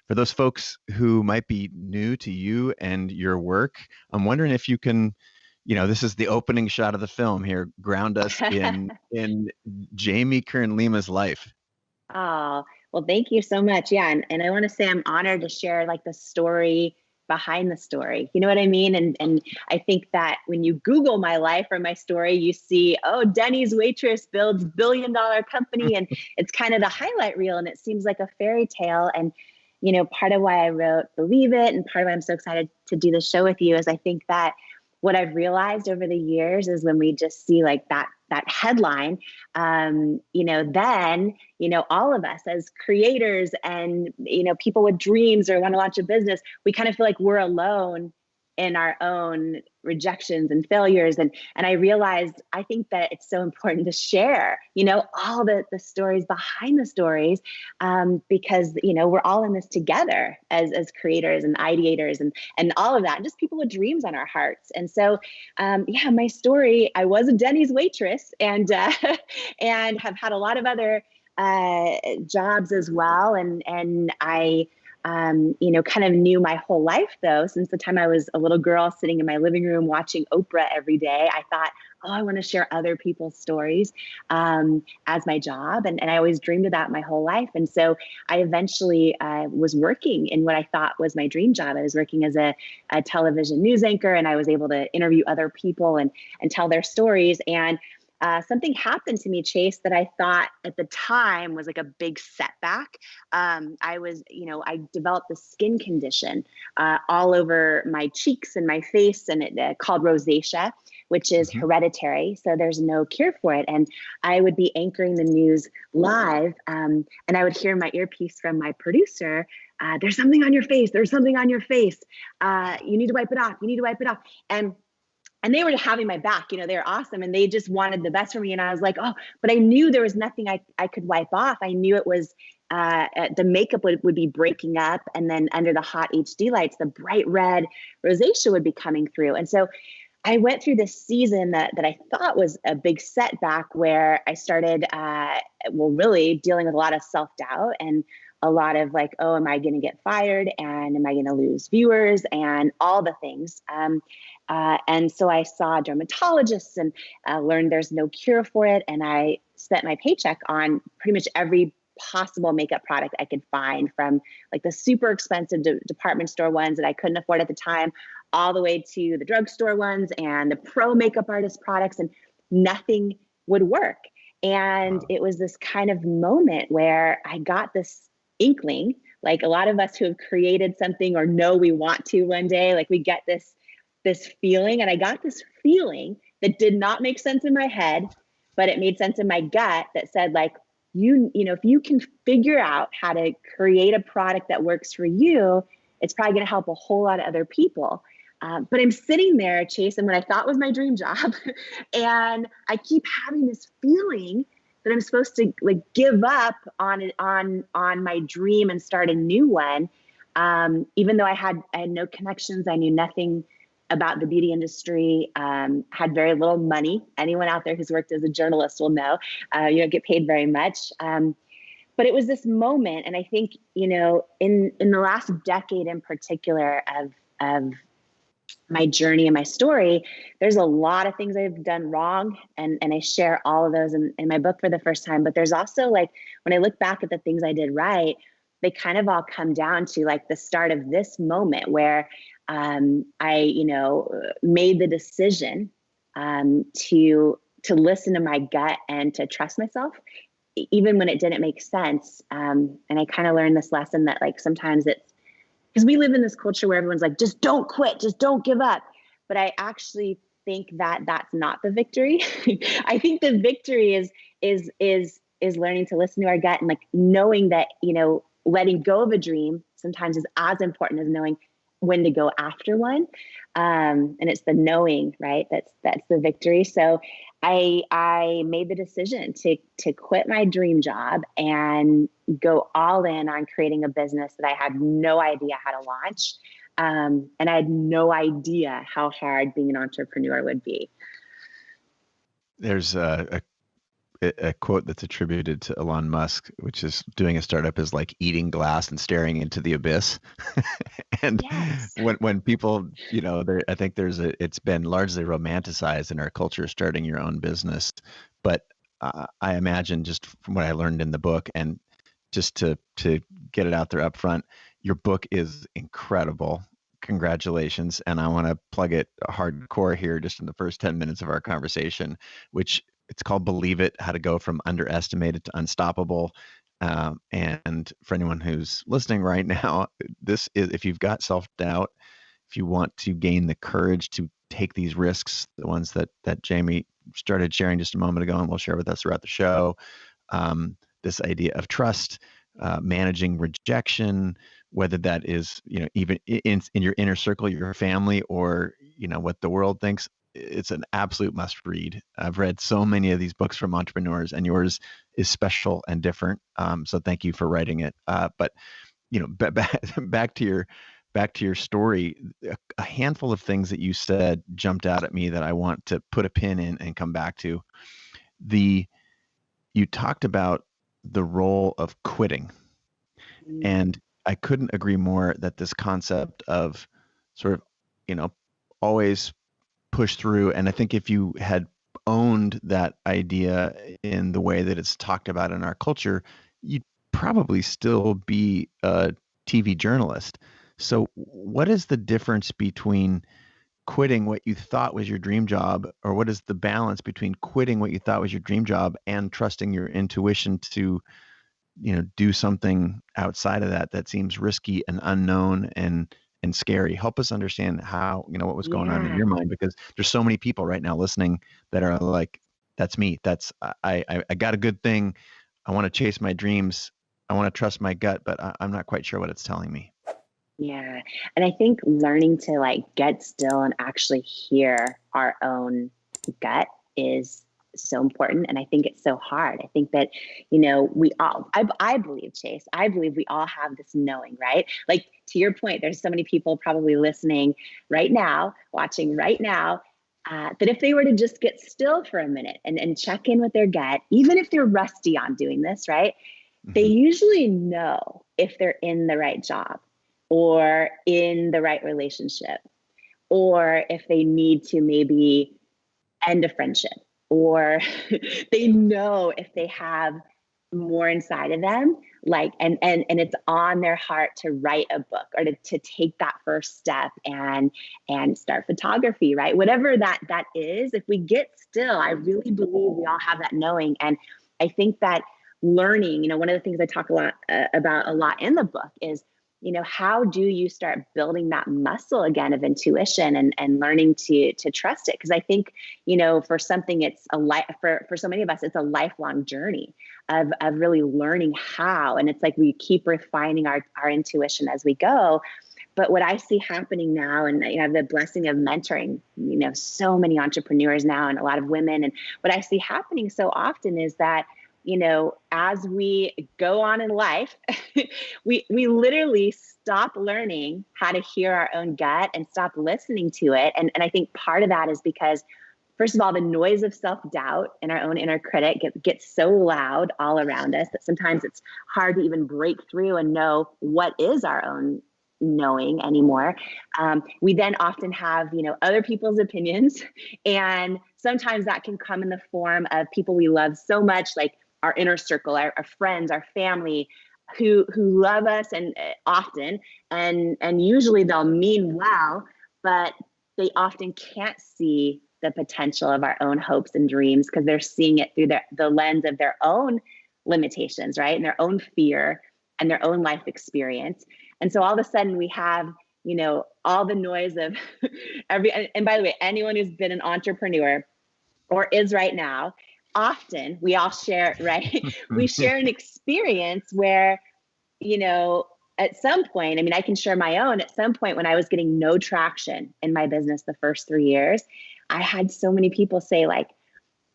For those folks who might be new to you and your work, I'm wondering if you can, this is the opening shot of the film here, ground us in Jamie Kern Lima's life. Oh, well, thank you so much. Yeah. And I want to say I'm honored to share like the story behind the story. You know what I mean? And I think that when you Google my life or my story, you see, oh, Denny's waitress builds billion-dollar company. And it's kind of the highlight reel. And it seems like a fairy tale. And, part of why I wrote Believe It and part of why I'm so excited to do this show with you is I think that what I've realized over the years is when we just see like that headline, then, all of us as creators and, people with dreams or want to launch a business, we kind of feel like we're alone in our own rejections and failures. And I realized, I think that it's so important to share, all the stories behind the stories, because, we're all in this together as creators and ideators and all of that, and just people with dreams on our hearts. And so, my story, I was a Denny's waitress and have had a lot of other jobs as well. And I, kind of knew my whole life though, since the time I was a little girl sitting in my living room watching Oprah every day, I thought, oh, I want to share other people's stories as my job. And I always dreamed of that my whole life. And so I eventually was working in what I thought was my dream job. I was working as a television news anchor, and I was able to interview other people and tell their stories. And something happened to me, Chase, that I thought at the time was like a big setback. I developed this skin condition all over my cheeks and my face, and it called rosacea, which is hereditary. So there's no cure for it. And I would be anchoring the news live, and I would hear in my earpiece from my producer, there's something on your face. There's something on your face. You need to wipe it off. You need to wipe it off. And they were having my back, they were awesome. And they just wanted the best for me. And I was like, oh, but I knew there was nothing I could wipe off. I knew it was the makeup would be breaking up. And then under the hot HD lights, the bright red rosacea would be coming through. And so I went through this season that I thought was a big setback, where I started, really dealing with a lot of self-doubt and a lot of like, oh, am I going to get fired? And am I going to lose viewers and all the things? And so I saw dermatologists and learned there's no cure for it. And I spent my paycheck on pretty much every possible makeup product I could find, from like the super expensive department store ones that I couldn't afford at the time, all the way to the drugstore ones and the pro makeup artist products, and nothing would work. And It was this kind of moment where I got this inkling, like a lot of us who have created something or know we want to one day, like we get this feeling. And I got this feeling that did not make sense in my head, but it made sense in my gut that said, like, if you can figure out how to create a product that works for you, it's probably going to help a whole lot of other people. But I'm sitting there, Chase, and what I thought was my dream job, and I keep having this feeling that I'm supposed to like give up on my dream and start a new one. Even though I had no connections, I knew nothing about the beauty industry, had very little money. Anyone out there who's worked as a journalist will know you don't get paid very much. But it was this moment, and I think in the last decade in particular of my journey and my story, there's a lot of things I've done wrong, and I share all of those in my book for the first time. But there's also, like, when I look back at the things I did right, they kind of all come down to like the start of this moment where I made the decision to listen to my gut and to trust myself, even when it didn't make sense. And I kind of learned this lesson that, like, sometimes it's because we live in this culture where everyone's like, just don't quit, just don't give up. But I actually think that that's not the victory. I think the victory is learning to listen to our gut, and like knowing that, letting go of a dream sometimes is as important as knowing when to go after one. And it's the knowing, right? That's the victory. So I made the decision to quit my dream job and go all in on creating a business that I had no idea how to launch. And I had no idea how hard being an entrepreneur would be. There's a a quote that's attributed to Elon Musk, which is doing a startup is like eating glass and staring into the abyss. And Yes. when people, I think it's been largely romanticized in our culture, starting your own business. But I imagine, just from what I learned in the book, and just to get it out there up front, your book is incredible. Congratulations. And I want to plug it hardcore here just in the first 10 minutes of our conversation, which it's called Believe It: How to Go from Underestimated to Unstoppable. And for anyone who's listening right now, this is, if you've got self-doubt, if you want to gain the courage to take these risks, the ones that Jamie started sharing just a moment ago and will share with us throughout the show, this idea of trust, managing rejection, whether that is, even in your inner circle, your family, or, what the world thinks. It's an absolute must read. I've read so many of these books from entrepreneurs, and yours is special and different. So thank you for writing it. But back to your story, a handful of things that you said jumped out at me that I want to put a pin in and come back to. You talked about the role of quitting. Mm. And I couldn't agree more that this concept of sort of, always push through. And I think if you had owned that idea in the way that it's talked about in our culture, you'd probably still be a TV journalist. So, what is the difference between quitting what you thought was your dream job, or what is the balance between quitting what you thought was your dream job and trusting your intuition to, do something outside of that seems risky and unknown and scary? Help us understand how, what was going on in Yeah. your mind, because there's so many people right now listening that are like, that's me. That's I got a good thing. I want to chase my dreams. I want to trust my gut, but I'm not quite sure what it's telling me. Yeah. And I think learning to like get still and actually hear our own gut is so important. And I think it's so hard. I think that, we all, I believe, Chase, I believe we all have this knowing, right? Like, to your point, there's so many people probably listening right now, watching right now, that if they were to just get still for a minute and check in with their gut, even if they're rusty on doing this, right? They Mm-hmm. usually know if they're in the right job or in the right relationship, or if they need to maybe end a friendship, or they know if they have more inside of them, like, and it's on their heart to write a book, or to take that first step and start photography, right? Whatever that is, if we get still, I really believe we all have that knowing. And I think that learning, one of the things I talk a lot about a lot in the book is, how do you start building that muscle again of intuition and learning to trust it? Because I think, for something, it's a life, for so many of us, it's a lifelong journey of really learning how. And it's like we keep refining our intuition as we go. But what I see happening now, and I have the blessing of mentoring, so many entrepreneurs now and a lot of women. And what I see happening so often is that, as we go on in life, we literally stop learning how to hear our own gut and stop listening to it. And I think part of that is because, first of all, the noise of self-doubt and our own inner critic gets so loud all around us that sometimes it's hard to even break through and know what is our own knowing anymore. We then often have, other people's opinions. And sometimes that can come in the form of people we love so much, like our inner circle, our friends, our family, who love us and often, and usually they'll mean well, but they often can't see the potential of our own hopes and dreams because they're seeing it through the lens of their own limitations, right? And their own fear and their own life experience. And so all of a sudden we have, all the noise of and by the way, anyone who's been an entrepreneur or is right now, often we all share, right? We share an experience where, at some point, I mean, I can share my own. At some point, when I was getting no traction in my business the first 3 years, I had so many people say, like,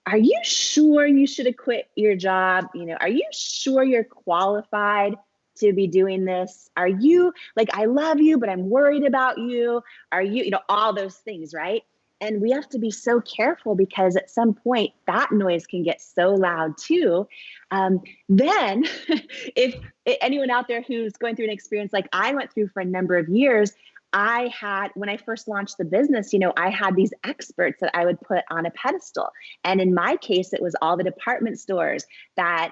are you sure you should have quit your job? Are you sure you're qualified to be doing this? Are you, like, I love you, but I'm worried about you. Are you, all those things, right? And we have to be so careful because at some point that noise can get so loud too. Then if anyone out there who's going through an experience like I went through for a number of years, when I first launched the business, I had these experts that I would put on a pedestal. And in my case, it was all the department stores that,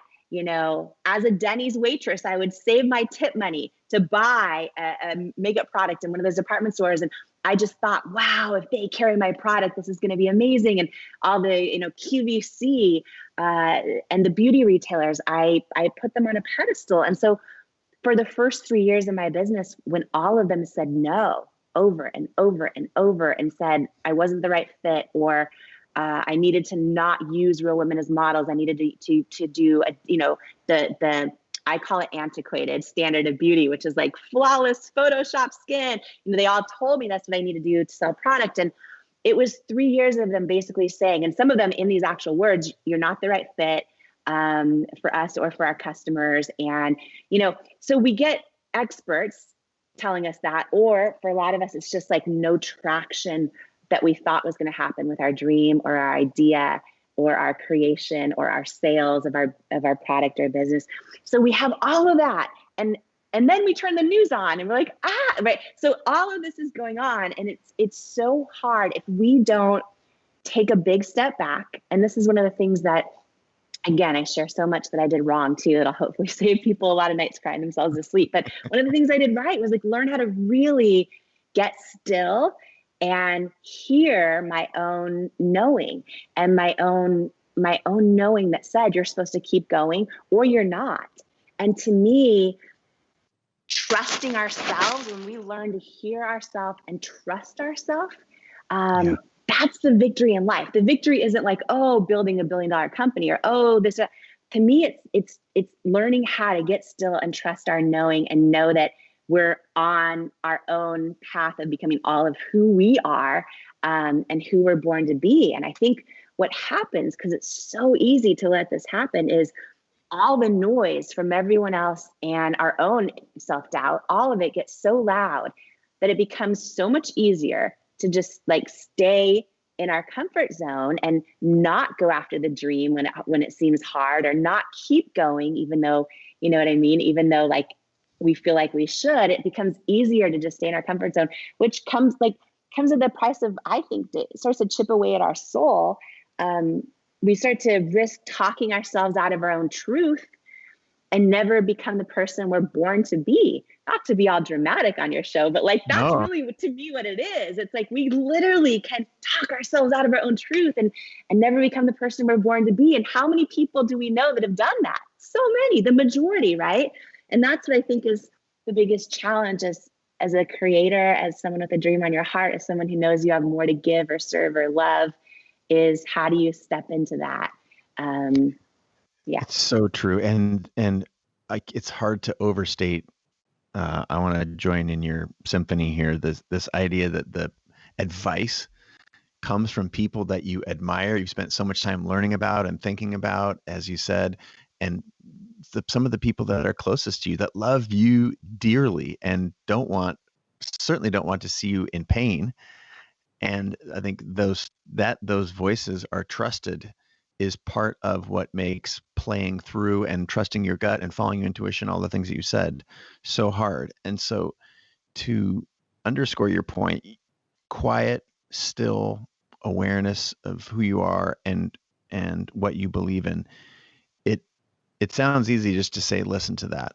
as a Denny's waitress, I would save my tip money to buy a makeup product in one of those department stores. And I just thought, wow, if they carry my product, this is going to be amazing. And all the, QVC and the beauty retailers, I put them on a pedestal. And so for the first 3 years of my business, when all of them said no over and over and over and said I wasn't the right fit, or I needed to not use real women as models, I needed to do the I call it antiquated standard of beauty, which is like flawless Photoshop skin. They all told me that's what I need to do to sell product. And it was 3 years of them basically saying, and some of them in these actual words, you're not the right fit for us or for our customers. And, so we get experts telling us that, or for a lot of us, it's just like no traction that we thought was going to happen with our dream or our idea or our creation or our sales of our product or business. So we have all of that. And then we turn the news on and we're like, right. So all of this is going on, and it's so hard if we don't take a big step back. And this is one of the things that, again, I share so much that I did wrong too, that'll hopefully save people a lot of nights crying themselves to sleep. But one of the things I did right was like learn how to really get still and hear my own knowing, and my own knowing that said you're supposed to keep going or you're not. And to me, trusting ourselves, when we learn to hear ourselves and trust ourselves, that's the victory in life. The victory isn't like, building $1 billion company or this. To me, it's learning how to get still and trust our knowing and know that we're on our own path of becoming all of who we are and who we're born to be. And I think what happens, because it's so easy to let this happen, is all the noise from everyone else and our own self-doubt, all of it gets so loud that it becomes so much easier to just like stay in our comfort zone and not go after the dream when it seems hard, or not keep going, even though, you know what I mean? Even though like we feel like we should, it becomes easier to just stay in our comfort zone, which comes at the price of, I think, it starts to chip away at our soul. We start to risk talking ourselves out of our own truth and never become the person we're born to be. Not to be all dramatic on your show, but like that's really to me what it is. It's like we literally can talk ourselves out of our own truth and never become the person we're born to be. And how many people do we know that have done that? So many, the majority, right? And that's what I think is the biggest challenge as a creator, as someone with a dream on your heart, as someone who knows you have more to give or serve or love, is how do you step into that? It's so true. And like, it's hard to overstate. I want to join in your symphony here. This idea that the advice comes from people that you admire, you've spent so much time learning about and thinking about, as you said, and some of the people that are closest to you that love you dearly and certainly don't want to see you in pain. And I think those voices are trusted is part of what makes playing through and trusting your gut and following your intuition, all the things that you said, so hard. And so, to underscore your point, quiet, still awareness of who you are and what you believe in. It sounds easy just to say, listen to that,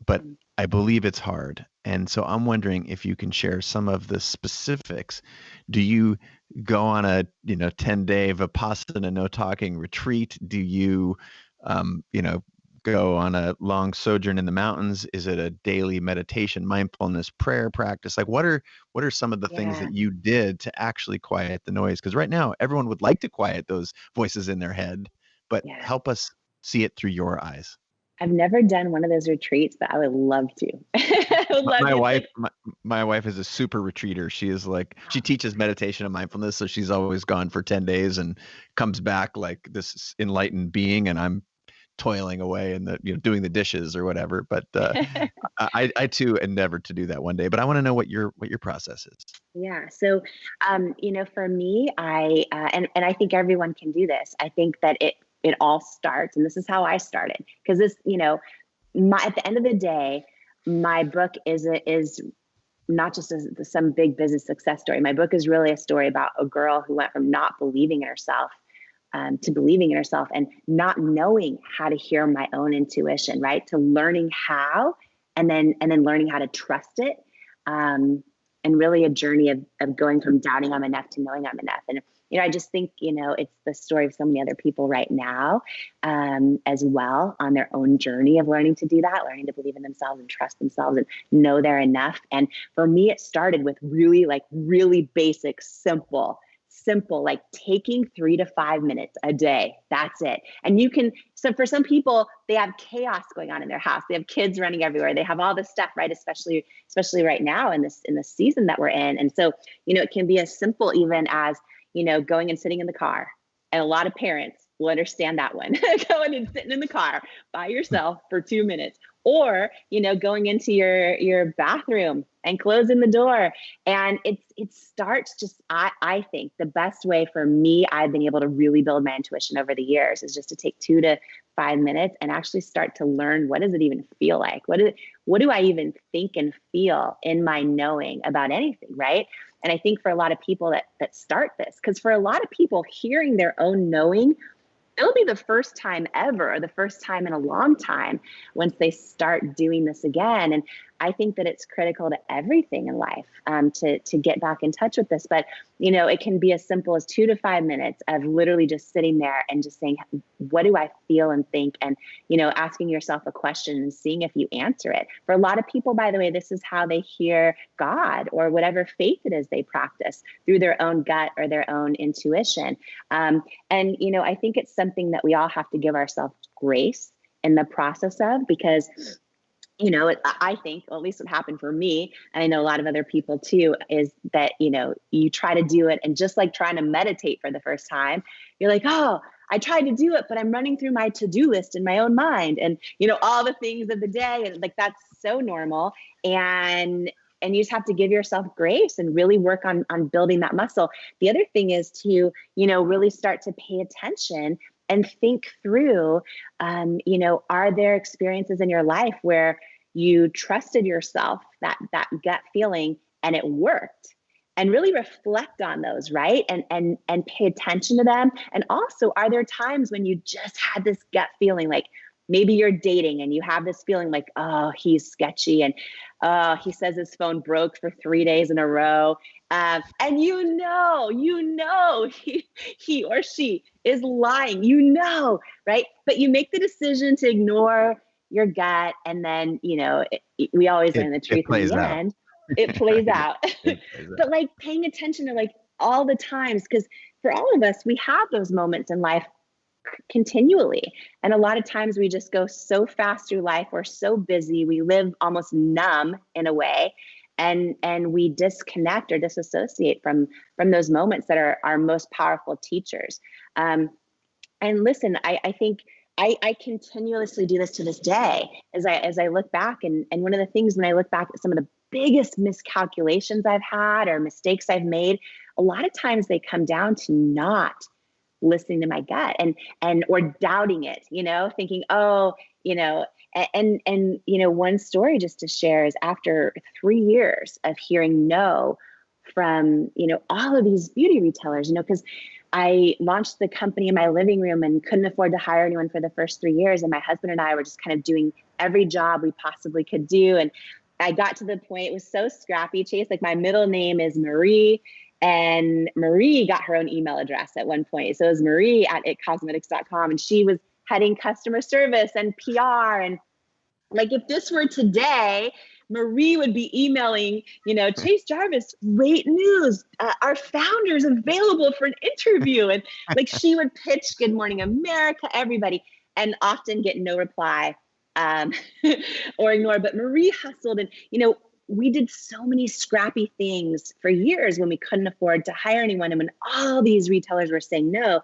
but I believe it's hard. And so I'm wondering if you can share some of the specifics. Do you go on a 10-day Vipassana no talking retreat? Do you go on a long sojourn in the mountains? Is it a daily meditation, mindfulness, prayer practice? Like what are some of the things that you did to actually quiet the noise? Because right now everyone would like to quiet those voices in their head, but help us see it through your eyes. I've never done one of those retreats, but I would love to. My wife is a super retreater. She is she teaches meditation and mindfulness. So she's always gone for 10 days and comes back like this enlightened being. And I'm toiling away and doing the dishes or whatever. But I too endeavored to do that one day. But I want to know what your process is. Yeah. So, for me, and I think everyone can do this. I think that it all starts, and this is how I started, because this, at the end of the day, my book is not just some big business success story. My book is really a story about a girl who went from not believing in herself to believing in herself and not knowing how to hear my own intuition, right? To learning how, and then learning how to trust it. And really a journey of going from doubting I'm enough to knowing I'm enough. And, I just think, it's the story of so many other people right now as well on their own journey of learning to do that, learning to believe in themselves and trust themselves and know they're enough. And for me, it started with really basic, simple, like taking 3 to 5 minutes a day. That's it. And so for some people, they have chaos going on in their house. They have kids running everywhere. They have all this stuff, right? Especially right now in this season that we're in. And so, it can be as simple even as, going and sitting in the car. And a lot of parents will understand that one. Going and sitting in the car by yourself for 2 minutes. Or, going into your bathroom and closing the door. And it starts just, I think the best way for me, I've been able to really build my intuition over the years is just to take 2 to 5 minutes and actually start to learn, what does it even feel like? What do I even think and feel in my knowing about anything, right? And I think for a lot of people that start this, because for a lot of people, hearing their own knowing, it'll be the first time ever, or the first time in a long time once they start doing this again. And I think that it's critical to everything in life to get back in touch with this. But, it can be as simple as 2 to 5 minutes of literally just sitting there and just saying, what do I feel and think? And, asking yourself a question and seeing if you answer it. For a lot of people, by the way, this is how they hear God or whatever faith it is they practice, through their own gut or their own intuition. And, I think it's something that we all have to give ourselves grace in the process of, because I think, well, at least what happened for me, and I know a lot of other people too, is that, you try to do it, and just like trying to meditate for the first time, you're like, oh, I tried to do it, but I'm running through my to-do list in my own mind and, all the things of the day. And like, that's so normal. And you just have to give yourself grace and really work on building that muscle. The other thing is to, really start to pay attention and think through, are there experiences in your life where you trusted yourself, that gut feeling, and it worked? And really reflect on those, right? And pay attention to them. And also, are there times when you just had this gut feeling, like maybe you're dating and you have this feeling like, oh, he's sketchy, and he says his phone broke for 3 days in a row. And he or she is lying, right? But you make the decision to ignore your gut. And then, we always learn the truth in the end. It plays out. But like paying attention to like all the times, because for all of us, we have those moments in life continually. And a lot of times we just go so fast through life. We're so busy. We live almost numb in a way. And we disconnect or disassociate from those moments that are our most powerful teachers. And listen, I think I continuously do this to this day as I look back. And one of the things when I look back at some of the biggest miscalculations I've had or mistakes I've made, a lot of times they come down to not listening to my gut and or doubting it, thinking, oh, and one story just to share is after 3 years of hearing no from, all of these beauty retailers, because I launched the company in my living room and couldn't afford to hire anyone for the first 3 years. And my husband and I were just kind of doing every job we possibly could do. And I got to the point, it was so scrappy, Chase, like my middle name is Marie, and Marie got her own email address at one point. So it was marie@itcosmetics.com, and she was heading customer service and PR. And like, if this were today, Marie would be emailing, Chase Jarvis, great news. Our founder's available for an interview. And like, she would pitch Good Morning America, everybody, and often get no reply or ignore. But Marie hustled, and, we did so many scrappy things for years when we couldn't afford to hire anyone. And when all these retailers were saying no,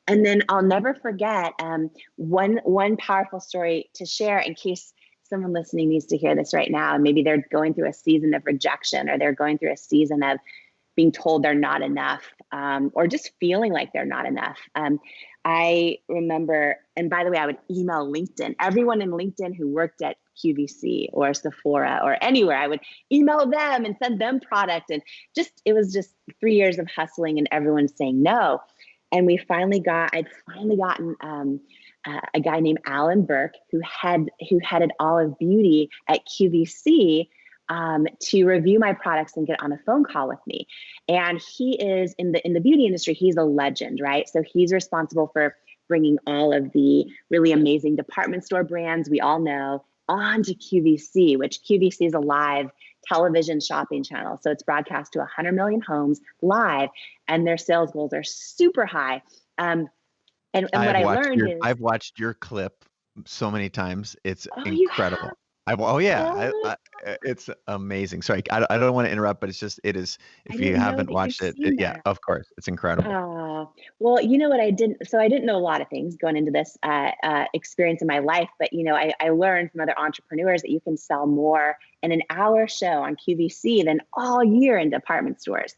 And then I'll never forget one powerful story to share in case someone listening needs to hear this right now. And maybe they're going through a season of rejection, or they're going through a season of being told they're not enough, or just feeling like they're not enough. I remember, and by the way, I would email LinkedIn, everyone in LinkedIn who worked at QVC or Sephora or anywhere, I would email them and send them product. And it was just 3 years of hustling and everyone saying no. And I'd finally gotten a guy named Alan Burke, who headed all of beauty at QVC, to review my products and get on a phone call with me. And he is in the beauty industry, he's a legend, right? So he's responsible for bringing all of the really amazing department store brands we all know onto QVC, which QVC is a live television shopping channel. So it's broadcast to 100 million homes live, and their sales goals are super high. And what I learned is, I've watched your clip so many times. It's oh, you incredible. have? Oh yeah, Oh, it's amazing. Sorry, I don't want to interrupt, but it is, I if you didn't know haven't that you've watched it, seen yeah, that. of course, it's incredible. Well, you know what I didn't, so I didn't know a lot of things going into this experience in my life, but I learned from other entrepreneurs that you can sell more in an hour show on QVC than all year in department stores,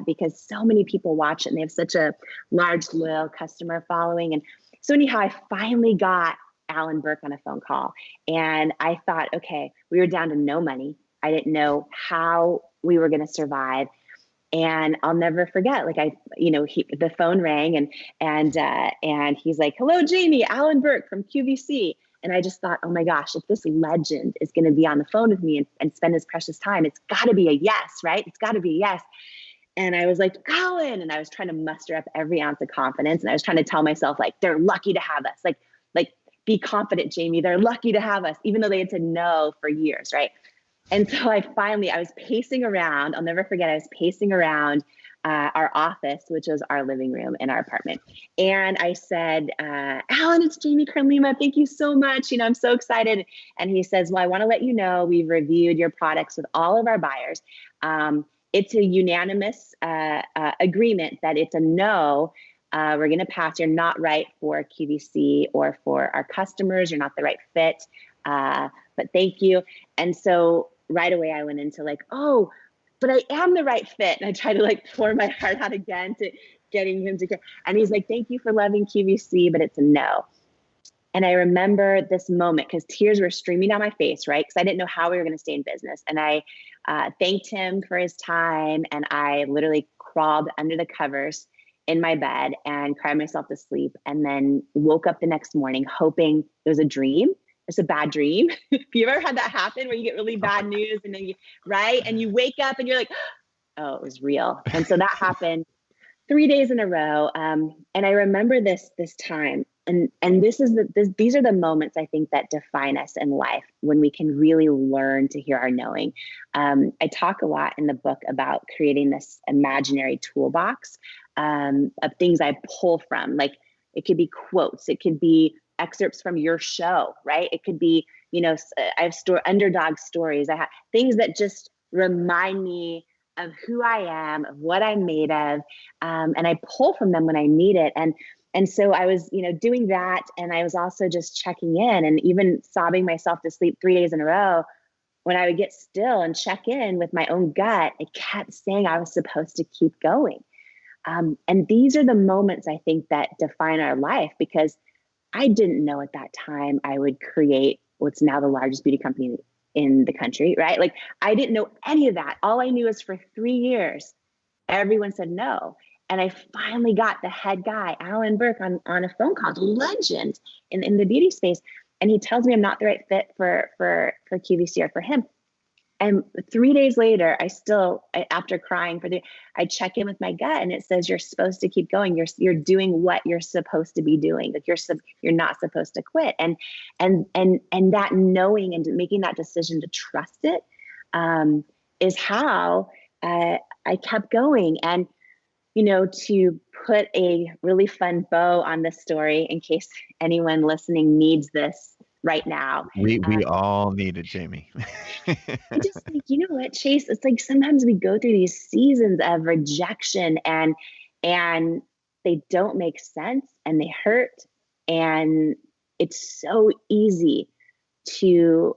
because so many people watch it and they have such a large, loyal customer following. And so anyhow, I finally got Alan Burke on a phone call, and I thought, okay, we were down to no money. I didn't know how we were going to survive. And I'll never forget, like the phone rang, and he's like, "Hello, Jamie, Alan Burke from QVC." And I just thought, oh my gosh, if this legend is going to be on the phone with me and spend his precious time, it's got to be a yes, right? It's got to be a yes. And I was like, Alan, and I was trying to muster up every ounce of confidence, and I was trying to tell myself, like, they're lucky to have us, like be confident, Jamie. They're lucky to have us, even though they had said no for years, right? And so I was pacing around. I'll never forget, I was pacing around our office, which was our living room in our apartment. And I said, Alan, it's Jamie Kern Lima. Thank you so much. I'm so excited. And he says, well, I want to let you know we've reviewed your products with all of our buyers. It's a unanimous agreement that it's a no. We're going to pass. You're not right for QVC or for our customers. You're not the right fit. But thank you. And so right away I went into like, oh, but I am the right fit. And I tried to like pour my heart out again to getting him to, and he's like, thank you for loving QVC, but it's a no. And I remember this moment because tears were streaming down my face, right? Because I didn't know how we were going to stay in business. And I thanked him for his time. And I literally crawled under the covers in my bed and cried myself to sleep. And then woke up the next morning hoping it was a dream. It's a bad dream. Have you ever had that happen where you get really bad news and then right? And you wake up and you're like, oh, it was real. And so that happened 3 days in a row. And I remember this time. And these are the moments I think that define us in life, when we can really learn to hear our knowing. I talk a lot in the book about creating this imaginary toolbox of things I pull from. Like it could be quotes, it could be excerpts from your show, right? It could be, I have underdog stories. I have things that just remind me of who I am, of what I'm made of. And I pull from them when I need it. And so I was, doing that. And I was also just checking in and even sobbing myself to sleep 3 days in a row. When I would get still and check in with my own gut, it kept saying I was supposed to keep going. And these are the moments I think that define our life, because I didn't know at that time I would create what's now the largest beauty company in the country, right? Like I didn't know any of that. All I knew is for 3 years, everyone said no. And I finally got the head guy, Alan Burke, on a phone call, legend in the beauty space. And he tells me I'm not the right fit for QVC or for him. And 3 days later, after crying I check in with my gut, and it says you're supposed to keep going. You're doing what you're supposed to be doing. Like you're not supposed to quit. And that knowing and making that decision to trust it is how I kept going. And to put a really fun bow on this story, in case anyone listening needs this right now. We all need it, Jamie. I just think, you know what, Chase, it's like sometimes we go through these seasons of rejection and they don't make sense and they hurt. And it's so easy to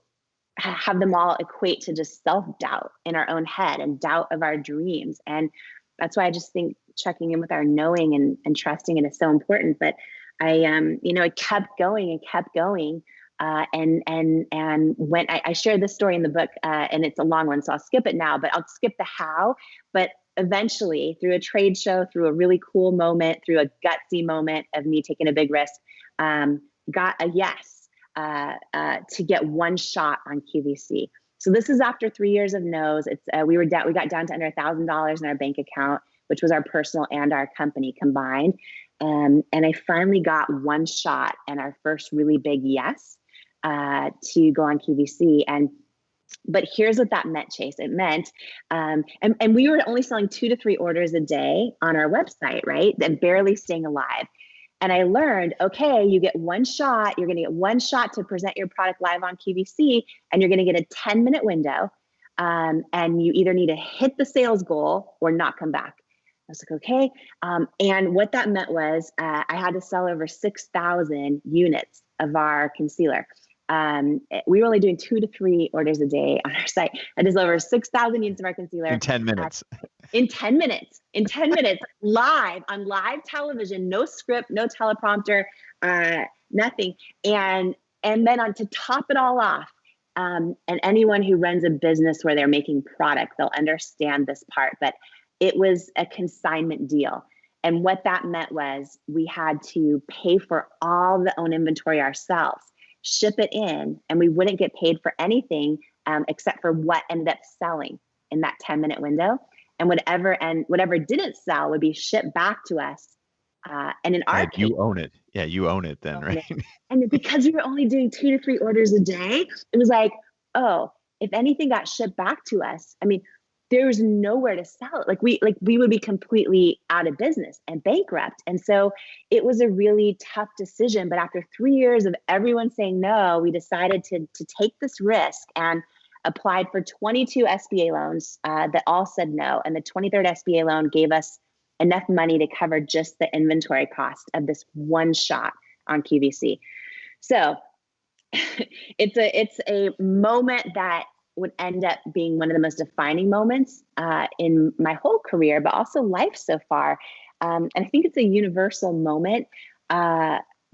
have them all equate to just self-doubt in our own head and doubt of our dreams. And that's why I just think checking in with our knowing and trusting it is so important. But I kept going and kept going. And when I shared this story in the book, and it's a long one, so I'll skip it now, but I'll skip the how. But eventually, through a trade show, through a really cool moment, through a gutsy moment of me taking a big risk, got a yes to get one shot on QVC. So this is after 3 years of no's. It's we got down to under $1,000 in our bank account, which was our personal and our company combined. And I finally got one shot and our first really big yes to go on QVC. But here's what that meant, Chase. It meant, and we were only selling 2 to 3 orders a day on our website, right? And barely staying alive. And I learned, okay, you get one shot. You're going to get one shot to present your product live on QVC, and you're going to get a 10-minute window. And you either need to hit the sales goal or not come back. I was like, okay. And what that meant was I had to sell over 6,000 units of our concealer. We were only doing 2 to 3 orders a day on our site. That is over 6,000 units of our concealer. In 10 minutes. In 10 minutes, live on live television, no script, no teleprompter, nothing. And then to top it all off, and anyone who runs a business where they're making product, they'll understand this part, but it was a consignment deal. And what that meant was we had to pay for all the own inventory ourselves, ship it in, and we wouldn't get paid for anything except for what ended up selling in that 10-minute window. And whatever didn't sell would be shipped back to us. And in our case, you own it. Yeah, you own it then, right? And because we were only doing 2 to 3 orders a day, it was like, oh, if anything got shipped back to us, I mean, there was nowhere to sell it. Like we would be completely out of business and bankrupt. And so it was a really tough decision. But after 3 years of everyone saying no, we decided to take this risk and applied for 22 SBA loans that all said no. And the 23rd SBA loan gave us enough money to cover just the inventory cost of this one shot on QVC. So it's a moment that would end up being one of the most defining moments in my whole career, but also life so far. And I think it's a universal moment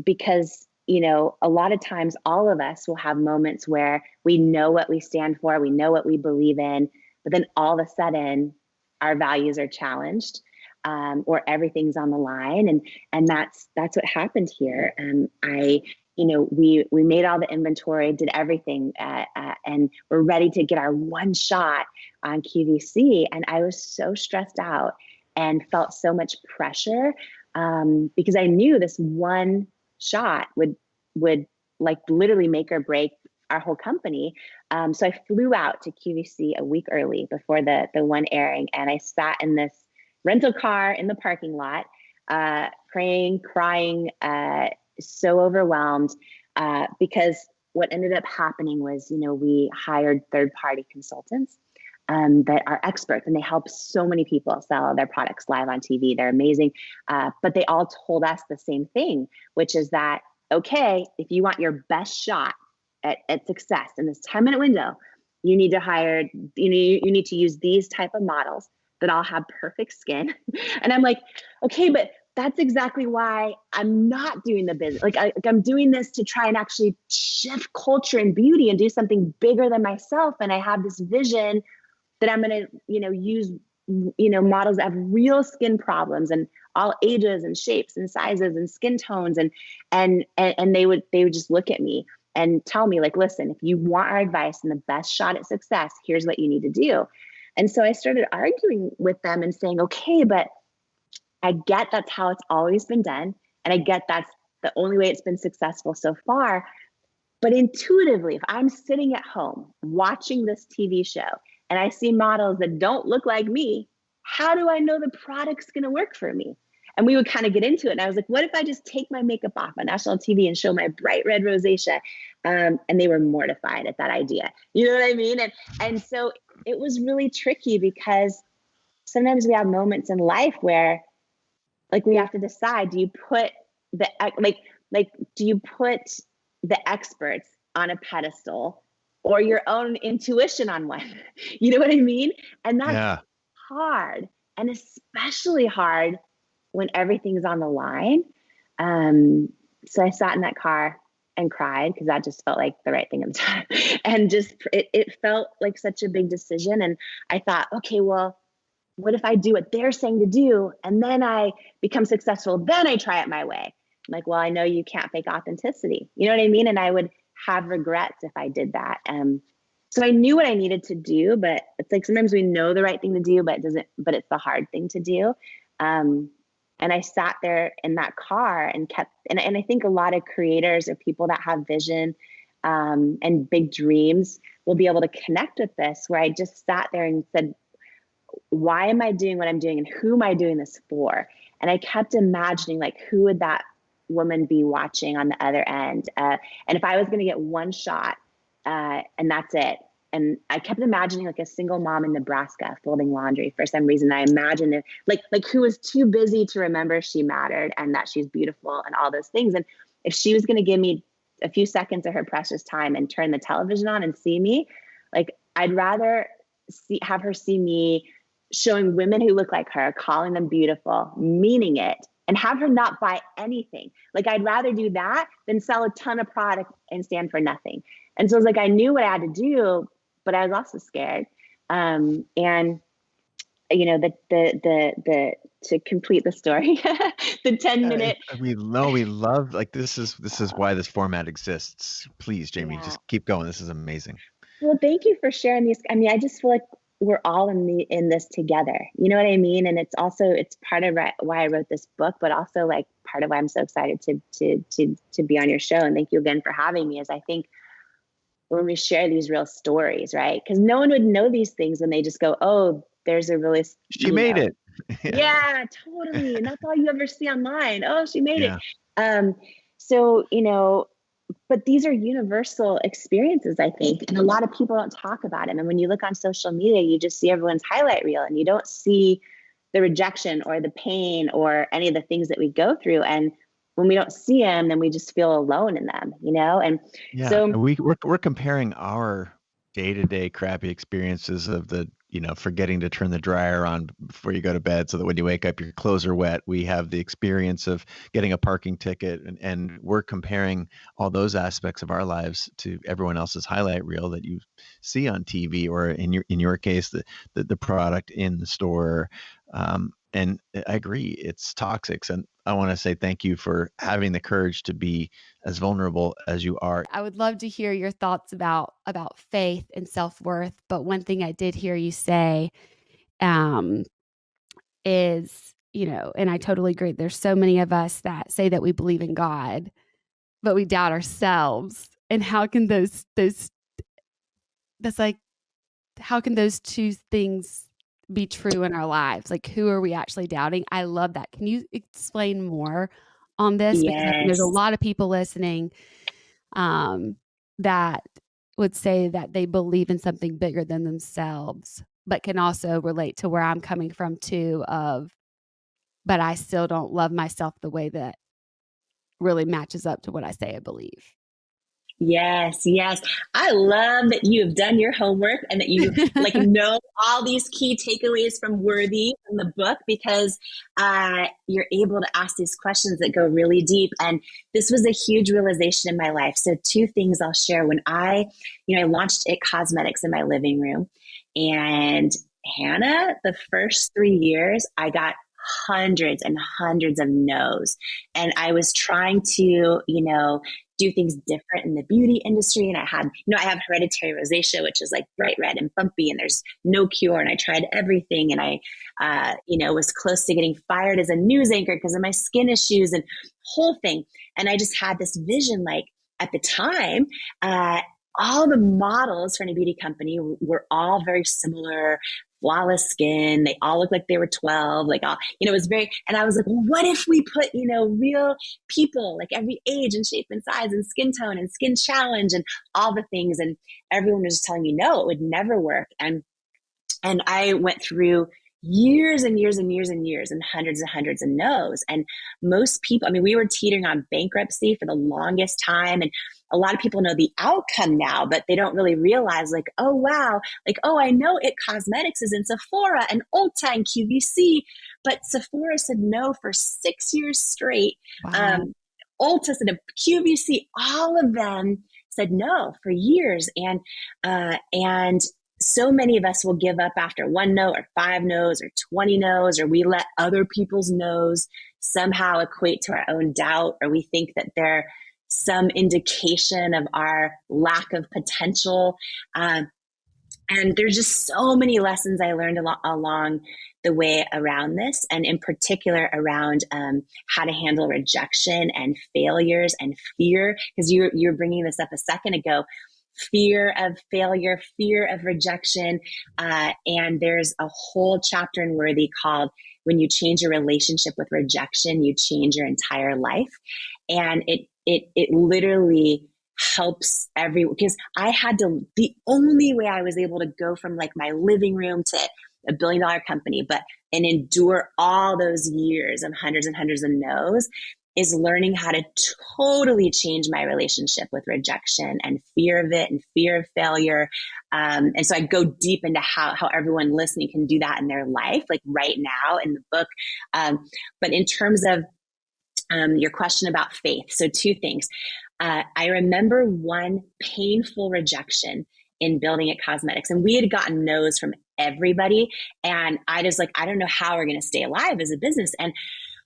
because, you know, a lot of times all of us will have moments where we know what we stand for, we know what we believe in, but then all of a sudden our values are challenged or everything's on the line. And that's what happened here. We made all the inventory, did everything, and we're ready to get our one shot on QVC. And I was so stressed out and felt so much pressure because I knew this one shot would like literally make or break our whole company. So I flew out to QVC a week early before the one airing, and I sat in this rental car in the parking lot, praying, crying, so overwhelmed because what ended up happening was, you know, we hired third-party consultants that are experts, and they help so many people sell their products live on TV. They're amazing. But they all told us the same thing, which is that, okay, if you want your best shot at success in this 10-minute window, you need to use these type of models that all have perfect skin. And I'm like, okay, but that's exactly why I'm not doing the business. Like I'm doing this to try and actually shift culture and beauty and do something bigger than myself. And I have this vision that I'm going to, use, models that have real skin problems and all ages and shapes and sizes and skin tones. And they would just look at me and tell me, like, listen, if you want our advice and the best shot at success, here's what you need to do. And so I started arguing with them and saying, okay, but I get that's how it's always been done. And I get that's the only way it's been successful so far. But intuitively, if I'm sitting at home watching this TV show and I see models that don't look like me, how do I know the product's going to work for me? And we would kind of get into it. And I was like, what if I just take my makeup off on national TV and show my bright red rosacea? And they were mortified at that idea. You know what I mean? And so it was really tricky because sometimes we have moments in life where like we have to decide, do you put the like do you put the experts on a pedestal or your own intuition on one? You know what I mean? And that's Yeah. hard, and especially hard when everything's on the line. So I sat in that car and cried because that just felt like the right thing at the time. And just it felt like such a big decision. And I thought, okay, well, what if I do what they're saying to do and then I become successful, then I try it my way? I'm like, well, I know you can't fake authenticity. You know what I mean? And I would have regrets if I did that. So I knew what I needed to do, but it's like sometimes we know the right thing to do, but it's the hard thing to do. Um, and I sat there in that car and and I think a lot of creators or people that have vision and big dreams will be able to connect with this, where I just sat there and said, why am I doing what I'm doing and who am I doing this for? And I kept imagining, like, who would that woman be watching on the other end? And if I was going to get one shot and that's it. And I kept imagining like a single mom in Nebraska folding laundry for some reason. I imagined it, like who was too busy to remember she mattered and that she's beautiful and all those things. And if she was going to give me a few seconds of her precious time and turn the television on and see me, like I'd rather have her see me showing women who look like her, calling them beautiful, meaning it, and have her not buy anything. Like I'd rather do that than sell a ton of product and stand for nothing. And so it was like I knew what I had to do, but I was also scared. And you know, the to complete the story, the 10-minute. We love, like, this is why this format exists. Please, Jamie, Yeah. just keep going. This is amazing. Well, thank you for sharing these. I mean, I just feel like we're all in this together. You know what I mean? And it's part of why I wrote this book, but also like part of why I'm so excited to be on your show. And thank you again for having me. Is I think when we share these real stories, right? Because no one would know these things when they just go, "Oh, there's a really, She made it. Yeah. yeah, totally," and that's all you ever see online. Oh, she made it. Yeah. Um, so but these are universal experiences, I think, and a lot of people don't talk about them. And when you look on social media, you just see everyone's highlight reel, and you don't see the rejection or the pain or any of the things that we go through. And when we don't see them, then we just feel alone in them, And Yeah, so, and we're comparing our day-to-day crappy experiences of forgetting to turn the dryer on before you go to bed so that when you wake up your clothes are wet. We have the experience of getting a parking ticket, and we're comparing all those aspects of our lives to everyone else's highlight reel that you see on TV, or in your case the product in the store. And I agree, it's toxic. And I want to say thank you for having the courage to be as vulnerable as you are. I would love to hear your thoughts about faith and self-worth, but one thing I did hear you say um, is, and I totally agree. There's so many of us that say that we believe in God, but we doubt ourselves. And how can that's like, how can those two things be true in our lives? Like, who are we actually doubting? I love that. Can you explain more on this? Because I think there's a yes. lot of people listening that would say that they believe in something bigger than themselves, but can also relate to where I'm coming from too, but I still don't love myself the way that really matches up to what I say I believe. Yes, yes. I love that you have done your homework and that you like know all these key takeaways from Worthy from the book, because you're able to ask these questions that go really deep. And this was a huge realization in my life. So two things I'll share. When I launched It Cosmetics in my living room, and Hannah, the first 3 years, I got hundreds and hundreds of no's. And I was trying to, do things different in the beauty industry. And I have hereditary rosacea, which is like bright red and bumpy, and there's no cure. And I tried everything. And I, was close to getting fired as a news anchor because of my skin issues and whole thing. And I just had this vision, like at the time, all the models for any beauty company were all very similar, flawless skin. They all look like they were 12, like all, it was very, and I was like, well, what if we put, real people, like every age and shape and size and skin tone and skin challenge and all the things. And everyone was just telling me, no, it would never work. And I went through years and years and years and years and hundreds of no's. And most people, I mean, we were teetering on bankruptcy for the longest time. And a lot of people know the outcome now, but they don't really realize like, oh, wow, like, oh, I know It Cosmetics is in Sephora and Ulta and QVC, but Sephora said no for 6 years straight. Wow. Ulta said no, QVC, all of them said no for years. And so many of us will give up after 1 no or 5 no's or 20 no's, or we let other people's no's somehow equate to our own doubt, or we think that they're some indication of our lack of potential. And there's just so many lessons I learned along the way around this, and in particular around how to handle rejection and failures and fear, because you were bringing this up a second ago. Fear of failure, fear of rejection. And there's a whole chapter in Worthy called When You Change Your Relationship with Rejection, You Change Your Entire Life. And it literally helps because I had to, the only way I was able to go from like my living room to a $1 billion company, and endure all those years of hundreds and hundreds of no's, is learning how to totally change my relationship with rejection and fear of it and fear of failure. And so I go deep into how everyone listening can do that in their life, like right now in the book. But in terms of your question about faith, so 2 things. I remember one painful rejection in building It Cosmetics, and we had gotten no's from everybody. And I was like, I don't know how we're going to stay alive as a business. And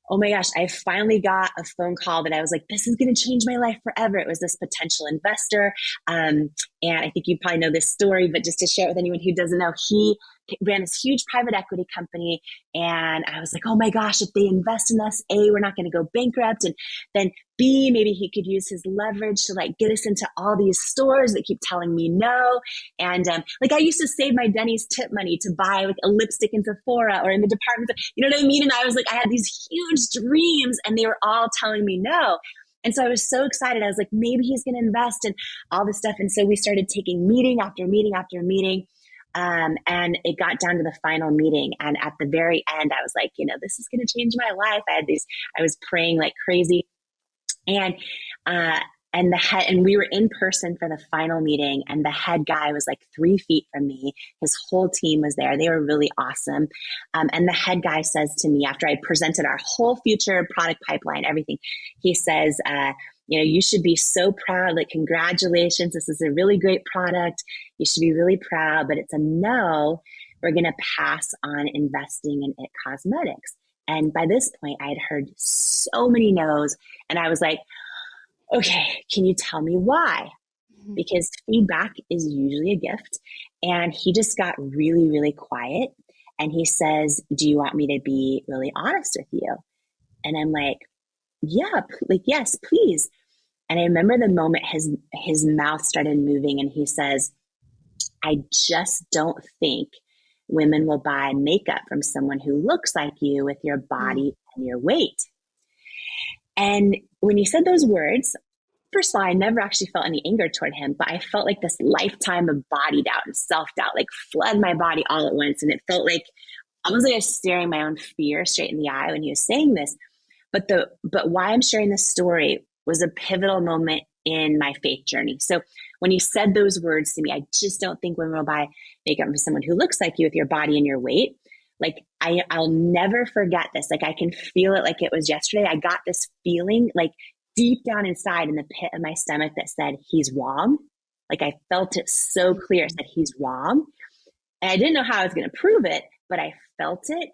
oh my gosh, I finally got a phone call that I was like, this is going to change my life forever. It was this potential investor. And I think you probably know this story, but just to share it with anyone who doesn't know, he ran this huge private equity company. And I was like, oh my gosh, if they invest in us, A, we're not going to go bankrupt. And then B, maybe he could use his leverage to like get us into all these stores that keep telling me no. And like I used to save my Denny's tip money to buy like a lipstick in Sephora or in the department, you know what I mean? And I was like, I had these huge dreams and they were all telling me no. And so I was so excited. I was like, maybe he's going to invest in all this stuff. And so we started taking meeting after meeting after meeting. And it got down to the final meeting. And at the very end, I was like, this is going to change my life. I was praying like crazy. And we were in person for the final meeting, and the head guy was like 3 feet from me. His whole team was there. They were really awesome. And the head guy says to me, after I presented our whole future product pipeline, everything, he says, you should be so proud, like, congratulations. This is a really great product. You should be really proud, but it's a no. We're going to pass on investing in It Cosmetics. And by this point, I had heard so many no's, and I was like, okay, can you tell me why? Because feedback is usually a gift. And he just got really, really quiet. And he says, do you want me to be really honest with you? And I'm like, yes, please. And I remember the moment his mouth started moving, and he says, I just don't think women will buy makeup from someone who looks like you with your body and your weight. And when he said those words, first of all, I never actually felt any anger toward him, but I felt like this lifetime of body doubt and self-doubt like flood my body all at once. And it felt like almost like I was staring my own fear straight in the eye when he was saying this. But why I'm sharing this story was a pivotal moment in my faith journey. So when he said those words to me, I just don't think women will buy makeup from someone who looks like you with your body and your weight. Like I'll never forget this. Like I can feel it like it was yesterday. I got this feeling like deep down inside in the pit of my stomach that said, he's wrong. Like I felt it so clear, it said he's wrong. And I didn't know how I was going to prove it, but I felt it.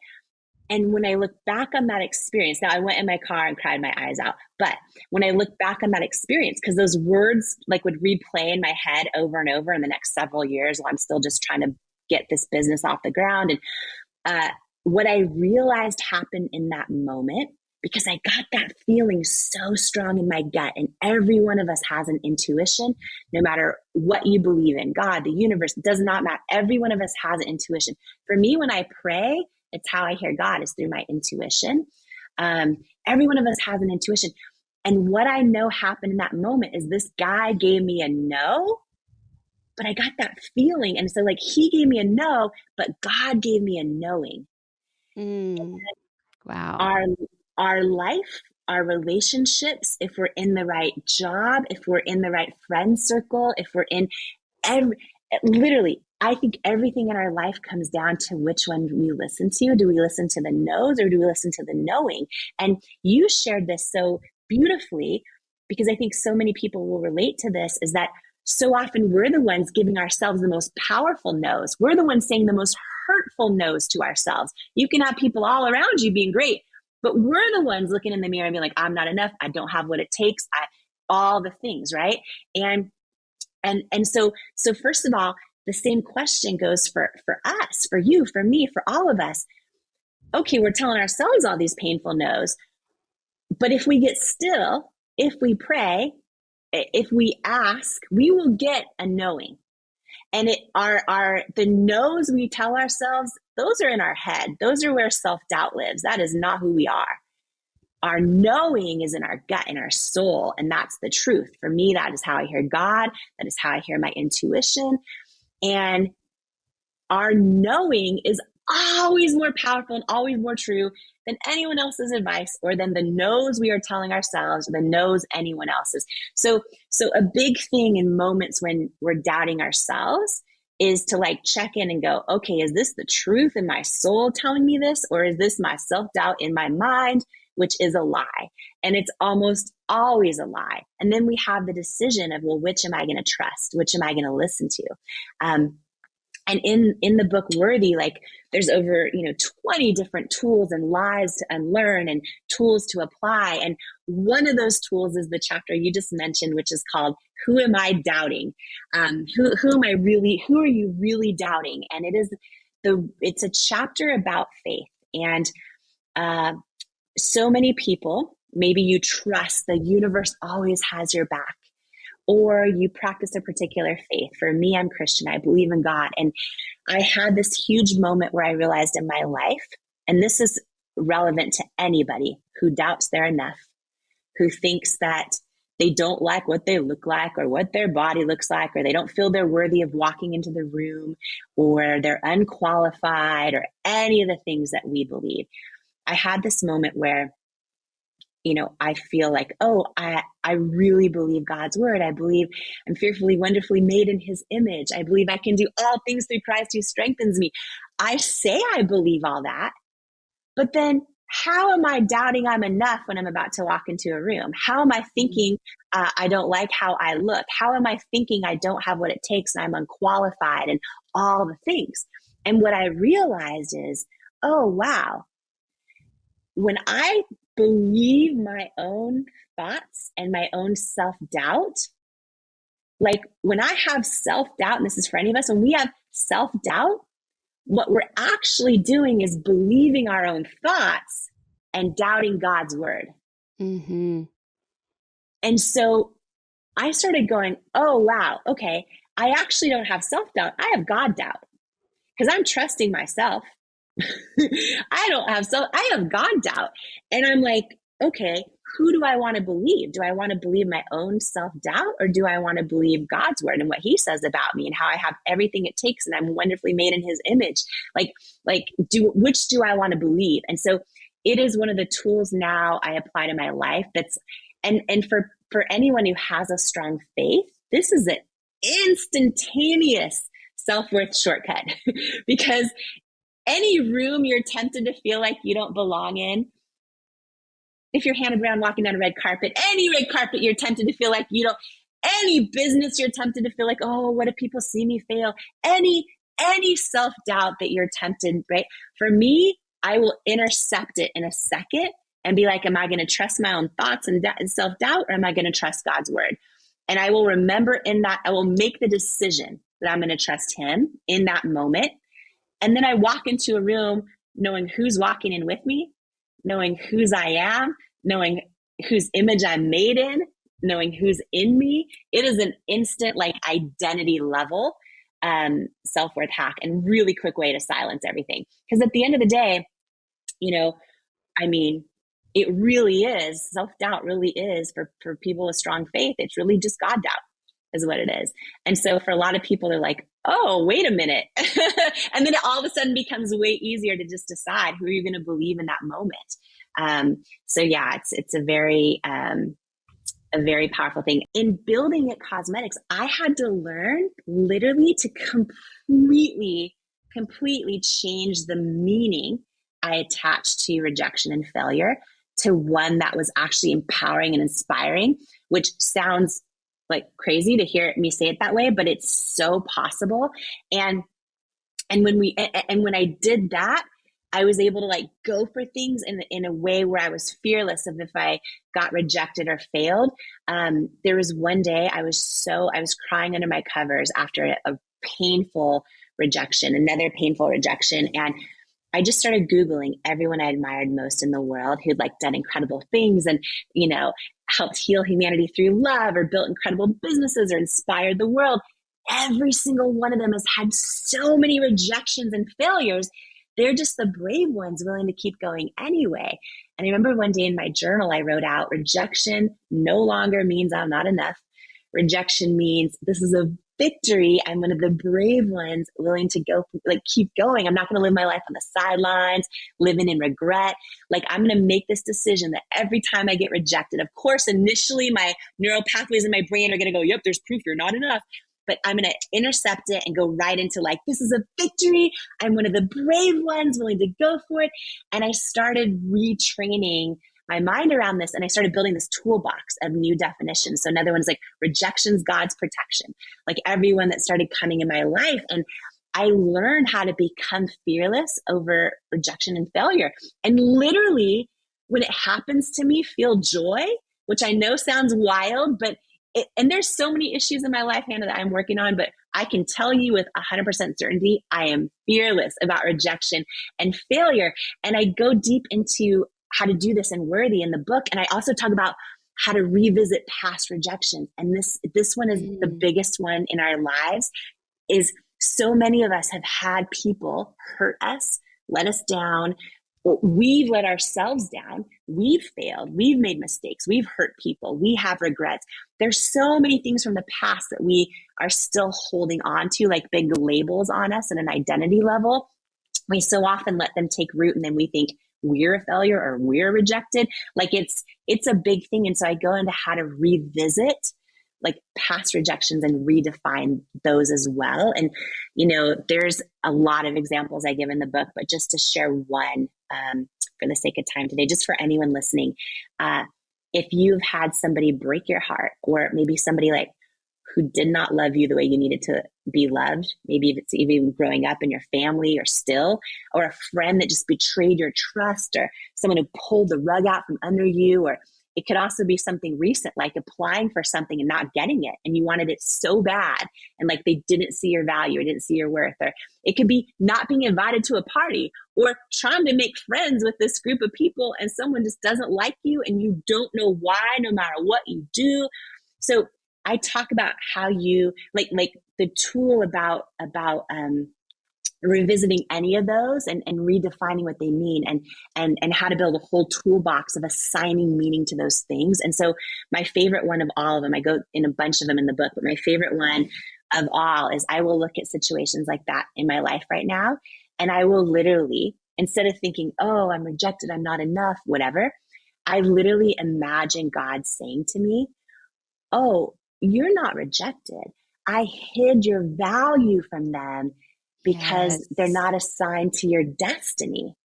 And when I look back on that experience, now I went in my car and cried my eyes out. But when I look back on that experience, because those words like would replay in my head over and over in the next several years while I'm still just trying to get this business off the ground. And what I realized happened in that moment, because I got that feeling so strong in my gut, and every one of us has an intuition, no matter what you believe in, God, the universe, it does not matter. Every one of us has an intuition. For me, when I pray, it's how I hear God is through my intuition. Every one of us has an intuition. And what I know happened in that moment is this guy gave me a no, but I got that feeling. And so like he gave me a no, but God gave me a knowing. Mm. Wow. Our life, our relationships, if we're in the right job, if we're in the right friend circle, if we're in every, literally, I think everything in our life comes down to which one we listen to. Do we listen to the no's or do we listen to the knowing? And you shared this so beautifully, because I think so many people will relate to this, is that so often we're the ones giving ourselves the most powerful no's. We're the ones saying the most hurtful no's to ourselves. You can have people all around you being great, but we're the ones looking in the mirror and being like, I'm not enough. I don't have what it takes. All the things, right? And so first of all, the same question goes for us, for you, for me, for all of us. Okay, we're telling ourselves all these painful no's, but if we get still, if we pray, if we ask, we will get a knowing. And the no's we tell ourselves, those are in our head. Those are where self-doubt lives. That is not who we are. Our knowing is in our gut, in our soul, and that's the truth. For me, that is how I hear God. That is how I hear my intuition. And our knowing is always more powerful and always more true than anyone else's advice or than the no's we are telling ourselves or the no's anyone else's. So a big thing in moments when we're doubting ourselves is to like check in and go, okay, is this the truth in my soul telling me this? Or is this my self-doubt in my mind, which is a lie? And it's almost always a lie. And then we have the decision of, well, which am I going to trust? Which am I going to listen to? And in the book Worthy, like there's over 20 different tools and lies to unlearn and tools to apply. And one of those tools is the chapter you just mentioned, which is called "Who Am I Doubting?" Who am I really? Who are you really doubting? And it's a chapter about faith. And so many people, maybe you trust the universe always has your back, or you practice a particular faith. For me, I'm Christian. I believe in God. And I had this huge moment where I realized in my life, and this is relevant to anybody who doubts they're enough, who thinks that they don't like what they look like or what their body looks like, or they don't feel they're worthy of walking into the room, or they're unqualified, or any of the things that we believe. I had this moment where I feel like, I really believe God's word. I believe I'm fearfully, wonderfully made in his image. I believe I can do all things through Christ who strengthens me. I say I believe all that, but then how am I doubting I'm enough when I'm about to walk into a room? How am I thinking I don't like how I look? How am I thinking I don't have what it takes and I'm unqualified and all the things? And what I realized is, oh, wow. When I believe my own thoughts and my own self-doubt, like when I have self-doubt, and this is for any of us, when we have self-doubt, what we're actually doing is believing our own thoughts and doubting God's word. Mm-hmm. And so I started going, oh, wow, okay, I actually don't have self-doubt. I have God doubt because I'm trusting myself. I have God doubt. And I'm like, okay, who do I want to believe? Do I want to believe my own self-doubt, or do I want to believe God's word and what he says about me and how I have everything it takes and I'm wonderfully made in his image? Which do I want to believe? And so it is one of the tools now I apply to my life. And for anyone who has a strong faith, this is an instantaneous self-worth shortcut because any room you're tempted to feel like you don't belong in, if you're Hannah Brown walking down a red carpet, any red carpet you're tempted to feel like you don't, any business you're tempted to feel like, oh, what if people see me fail? Any self-doubt that you're tempted, right? For me, I will intercept it in a second and be like, am I going to trust my own thoughts and self-doubt, or am I going to trust God's word? And I will remember in that, I will make the decision that I'm going to trust him in that moment. And then I walk into a room knowing who's walking in with me, knowing whose I am, knowing whose image I'm made in, knowing who's in me. It is an instant identity level self-worth hack and really quick way to silence everything. Because at the end of the day, it really is, self-doubt really is for people with strong faith. It's really just God doubt. is what it is. And so for a lot of people, they're like, oh, wait a minute. And then it all of a sudden becomes way easier to just decide who you're going to believe in that moment. So yeah, it's a very powerful thing. In building It Cosmetics, I had to learn literally to completely change the meaning I attached to rejection and failure to one that was actually empowering and inspiring, which sounds like crazy to hear me say it that way, but it's so possible. And when I did that, I was able to like go for things in a way where I was fearless of if I got rejected or failed. There was one day I was crying under my covers after a painful rejection, another painful rejection. And I just started Googling everyone I admired most in the world who'd like done incredible things and, helped heal humanity through love or built incredible businesses or inspired the world. Every single one of them has had so many rejections and failures. They're just the brave ones willing to keep going anyway. And I remember one day in my journal, I wrote out, rejection no longer means I'm not enough. Rejection means this is a victory. I'm one of the brave ones willing to go, like, keep going. I'm not going to live my life on the sidelines, living in regret. Like, I'm going to make this decision that every time I get rejected, of course, initially my neural pathways in my brain are going to go, yep, there's proof you're not enough. But I'm going to intercept it and go right into like, this is a victory. I'm one of the brave ones willing to go for it. And I started retraining my mind around this. And I started building this toolbox of new definitions. So another one is like rejection's God's protection, like everyone that started coming in my life. And I learned how to become fearless over rejection and failure. And literally when it happens to me, feel joy, which I know sounds wild, but and there's so many issues in my life, Hannah, that I'm working on, but I can tell you with 100% certainty, I am fearless about rejection and failure. And I go deep into how to do this in Worthy in the book. And I also talk about how to revisit past rejections. And this one is the biggest one in our lives, is so many of us have had people hurt us, let us down. We've let ourselves down. We've failed. We've made mistakes. We've hurt people. We have regrets. There's so many things from the past that we are still holding on to, like big labels on us at an identity level. We so often let them take root, and then we think we're a failure or we're rejected. Like it's a big thing. And so I go into how to revisit like past rejections and redefine those as well. And, there's a lot of examples I give in the book, but just to share one for the sake of time today, just for anyone listening, if you've had somebody break your heart, or maybe somebody like who did not love you the way you needed to be loved, maybe if it's even growing up in your family or still, or a friend that just betrayed your trust, or someone who pulled the rug out from under you, or it could also be something recent, like applying for something and not getting it, and you wanted it so bad, and like they didn't see your value or didn't see your worth. Or it could be not being invited to a party, or trying to make friends with this group of people and someone just doesn't like you and you don't know why, no matter what you do. So I talk about how you like the tool about revisiting any of those and redefining what they mean, and how to build a whole toolbox of assigning meaning to those things. And so my favorite one of all of them, I go in a bunch of them in the book, but my favorite one of all is I will look at situations like that in my life right now, and I will literally, instead of thinking, oh, I'm rejected, I'm not enough, whatever, I literally imagine God saying to me, oh, you're not rejected. I hid your value from them because they're not assigned to your destiny.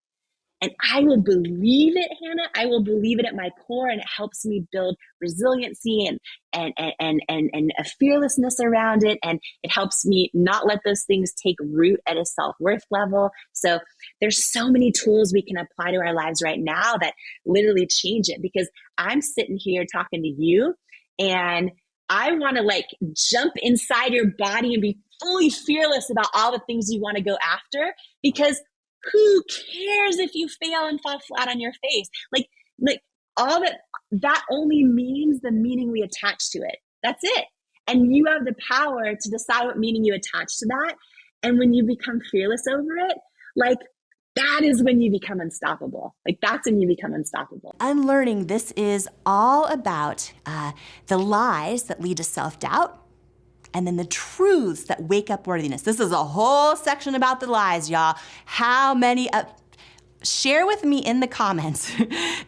And I will believe it, Hannah. I will believe it at my core, and it helps me build resiliency and a fearlessness around it. And it helps me not let those things take root at a self-worth level. So there's so many tools we can apply to our lives right now that literally change it, because I'm sitting here talking to you, and I want to like jump inside your body and be fully fearless about all the things you want to go after, because who cares if you fail and fall flat on your face? Like all that only means the meaning we attach to it. That's it. And you have the power to decide what meaning you attach to that. And when you become fearless over it, like that is when you become unstoppable. Like that's when you become unstoppable. Unlearning this is all about the lies that lead to self-doubt, and then the truths that wake up worthiness. This is a whole section about the lies, y'all. How many, share with me in the comments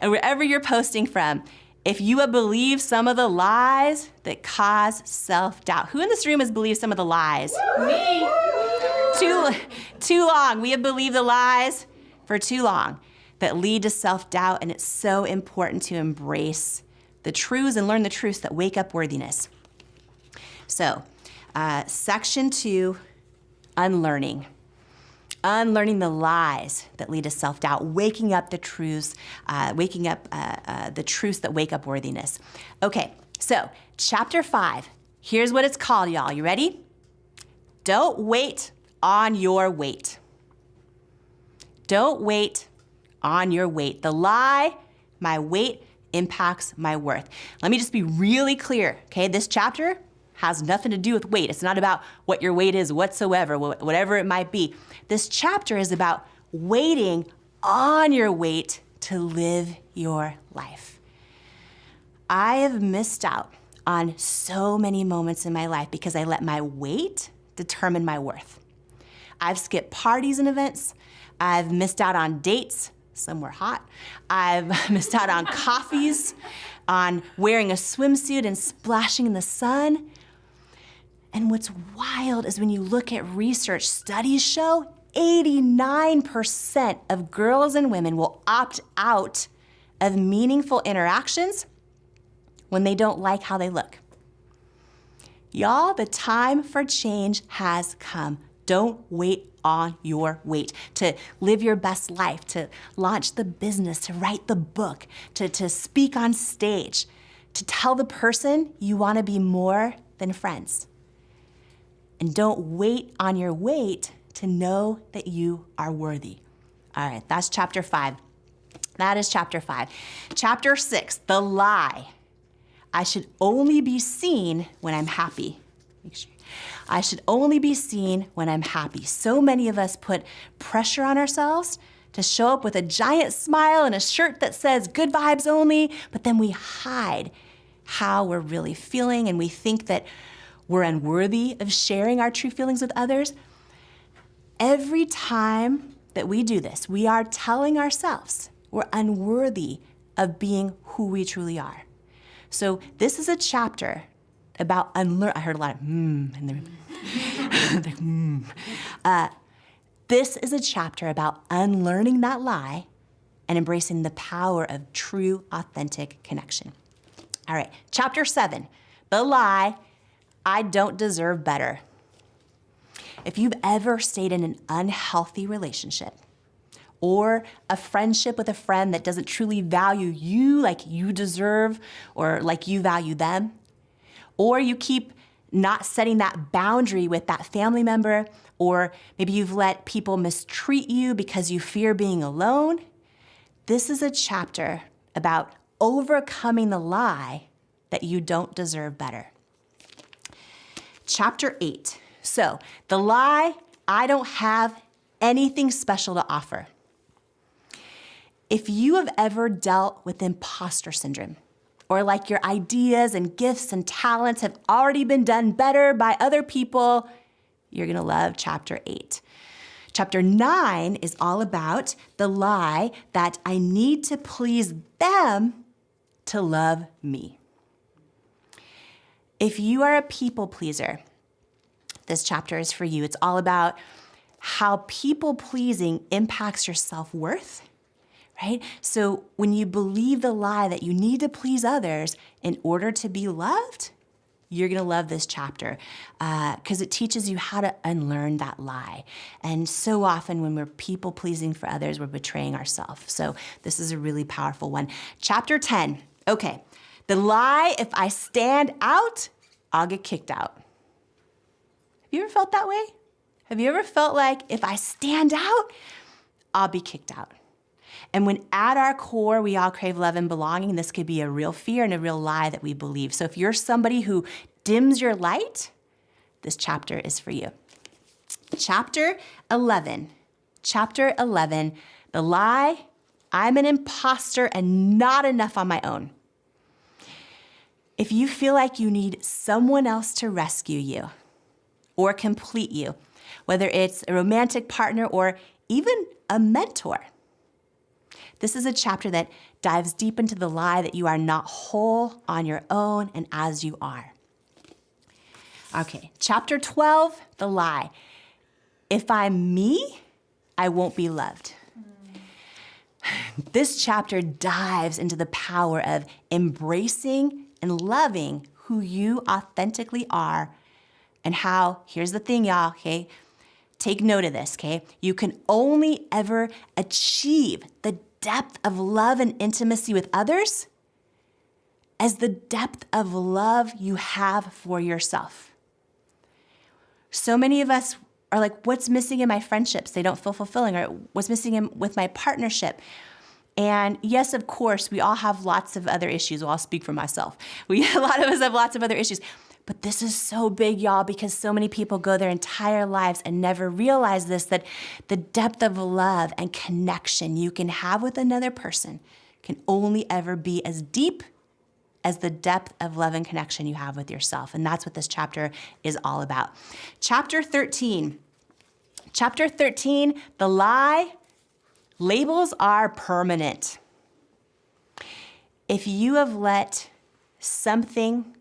and wherever you're posting from, if you have believed some of the lies that cause self-doubt. Who in this room has believed some of the lies? Me. Too long. We have believed the lies for too long that lead to self-doubt, and it's so important to embrace the truths and learn the truths that wake up worthiness. So, section 2, unlearning. Unlearning the lies that lead to self-doubt, waking up the truths, the truths that wake up worthiness. Okay, so chapter 5, here's what it's called, y'all. You ready? Don't wait on your weight. Don't wait on your weight. The lie, my weight impacts my worth. Let me just be really clear, okay? This chapter has nothing to do with weight. It's not about what your weight is whatsoever, whatever it might be. This chapter is about waiting on your weight to live your life. I have missed out on so many moments in my life because I let my weight determine my worth. I've skipped parties and events. I've missed out on dates. Some were hot. I've missed out on coffees, on wearing a swimsuit and splashing in the sun. And what's wild is when you look at research, studies show 89% of girls and women will opt out of meaningful interactions when they don't like how they look. Y'all, the time for change has come. Don't wait on your weight to live your best life, to launch the business, to write the book, to speak on stage, to tell the person you want to be more than friends. And don't wait on your weight to know that you are worthy. All right, that's chapter 5. That is chapter 5. Chapter 6, the lie. I should only be seen when I'm happy. Make sure. I should only be seen when I'm happy. So many of us put pressure on ourselves to show up with a giant smile and a shirt that says good vibes only, but then we hide how we're really feeling, and we think that we're unworthy of sharing our true feelings with others. Every time that we do this, we are telling ourselves we're unworthy of being who we truly are. So this is a chapter about I heard a lot of in the room. This is a chapter about unlearning that lie and embracing the power of true, authentic connection. All right, chapter 7, the lie, I don't deserve better. If you've ever stayed in an unhealthy relationship or a friendship with a friend that doesn't truly value you like you deserve or like you value them, or you keep not setting that boundary with that family member, or maybe you've let people mistreat you because you fear being alone, this is a chapter about overcoming the lie that you don't deserve better. Chapter 8. So, the lie, I don't have anything special to offer. If you have ever dealt with imposter syndrome, or like your ideas and gifts and talents have already been done better by other people, you're gonna love chapter 8. Chapter 9 is all about the lie that I need to please them to love me. If you are a people pleaser, this chapter is for you. It's all about how people pleasing impacts your self-worth, right? So when you believe the lie that you need to please others in order to be loved, you're gonna love this chapter because it teaches you how to unlearn that lie. And so often when we're people pleasing for others, we're betraying ourselves. So this is a really powerful one. Chapter 10, okay. The lie, if I stand out, I'll get kicked out. Have you ever felt that way? Have you ever felt like if I stand out, I'll be kicked out? And when at our core, we all crave love and belonging, this could be a real fear and a real lie that we believe. So if you're somebody who dims your light, this chapter is for you. Chapter 11, the lie, I'm an imposter and not enough on my own. If you feel like you need someone else to rescue you or complete you, whether it's a romantic partner or even a mentor, this is a chapter that dives deep into the lie that you are not whole on your own and as you are. Okay, chapter 12, the lie. If I'm me, I won't be loved. This chapter dives into the power of embracing and loving who you authentically are and how, here's the thing, y'all, okay? Take note of this, okay? You can only ever achieve the depth of love and intimacy with others as the depth of love you have for yourself. So many of us are like, what's missing in my friendships? They don't feel fulfilling, or what's missing with my partnership? And yes, of course, we all have lots of other issues. Well, I'll speak for myself. A lot of us have lots of other issues. But this is so big, y'all, because so many people go their entire lives and never realize this, that the depth of love and connection you can have with another person can only ever be as deep as the depth of love and connection you have with yourself. And that's what this chapter is all about. Chapter 13, the lie, labels are permanent. If you have let something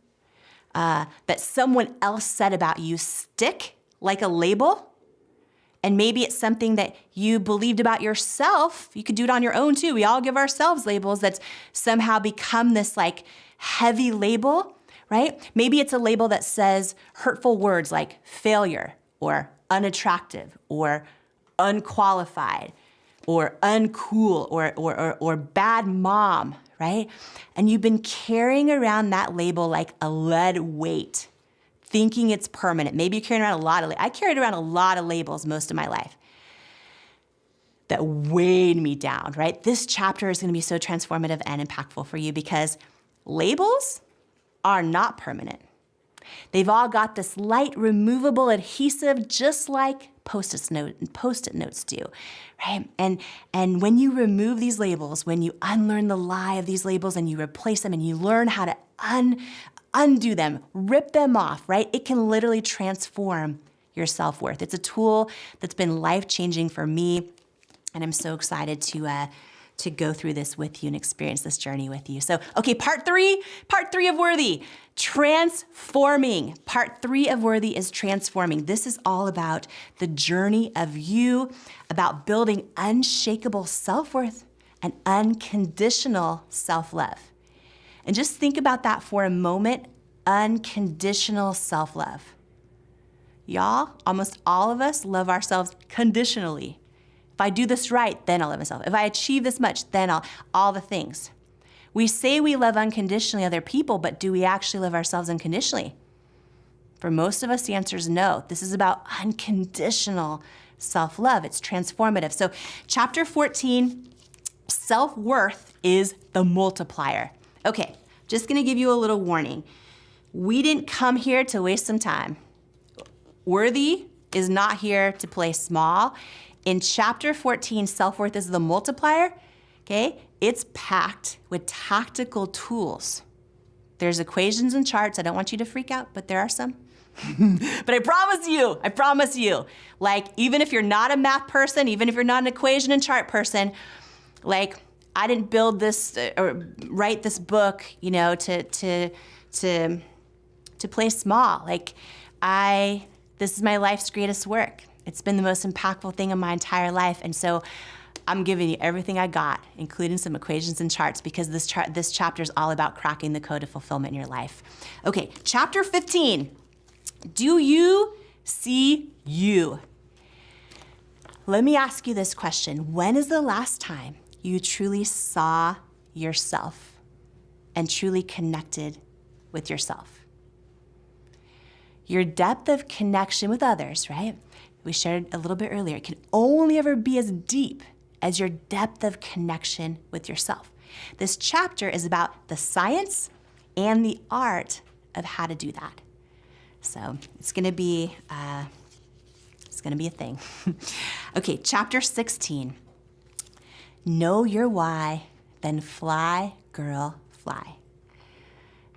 that someone else said about you stick like a label, and maybe it's something that you believed about yourself, you could do it on your own too. We all give ourselves labels that's somehow become this like heavy label, right? Maybe it's a label that says hurtful words like failure or unattractive or unqualified or uncool or bad mom, right? And you've been carrying around that label like a lead weight, thinking it's permanent. Maybe you're carrying around I carried around a lot of labels most of my life that weighed me down, right? This chapter is going to be so transformative and impactful for you because labels are not permanent. They've all got this light removable adhesive, just like Post-it notes do, right? And when you remove these labels, when you unlearn the lie of these labels and you replace them and you learn how to undo them, rip them off, right? It can literally transform your self-worth. It's a tool that's been life-changing for me, and I'm so excited to go through this with you and experience this journey with you. So, okay, part three of Worthy, transforming. Part 3 of Worthy is transforming. This is all about the journey of you, about building unshakable self-worth and unconditional self-love. And just think about that for a moment, unconditional self-love. Y'all, almost all of us love ourselves conditionally. If I do this right, then I'll love myself. If I achieve this much, then all the things. We say we love unconditionally other people, but do we actually love ourselves unconditionally? For most of us, the answer is no. This is about unconditional self-love. It's transformative. So chapter 14, self-worth is the multiplier. Okay, just gonna give you a little warning. We didn't come here to waste some time. Worthy is not here to play small. In chapter 14, self-worth is the multiplier, okay? It's packed with tactical tools. There's equations and charts. I don't want you to freak out, but there are some. But I promise you, like, even if you're not a math person, even if you're not an equation and chart person, like, I didn't build this or write this book, you know, to play small. Like, this is my life's greatest work. It's been the most impactful thing in my entire life. And so I'm giving you everything I got, including some equations and charts, because this chapter is all about cracking the code of fulfillment in your life. Okay, chapter 15. Do you see you? Let me ask you this question. When is the last time you truly saw yourself and truly connected with yourself? Your depth of connection with others, right? We shared a little bit earlier, it can only ever be as deep as your depth of connection with yourself. This chapter is about the science and the art of how to do that. So it's gonna be a thing. Okay, chapter 16. Know your why, then fly, girl, fly.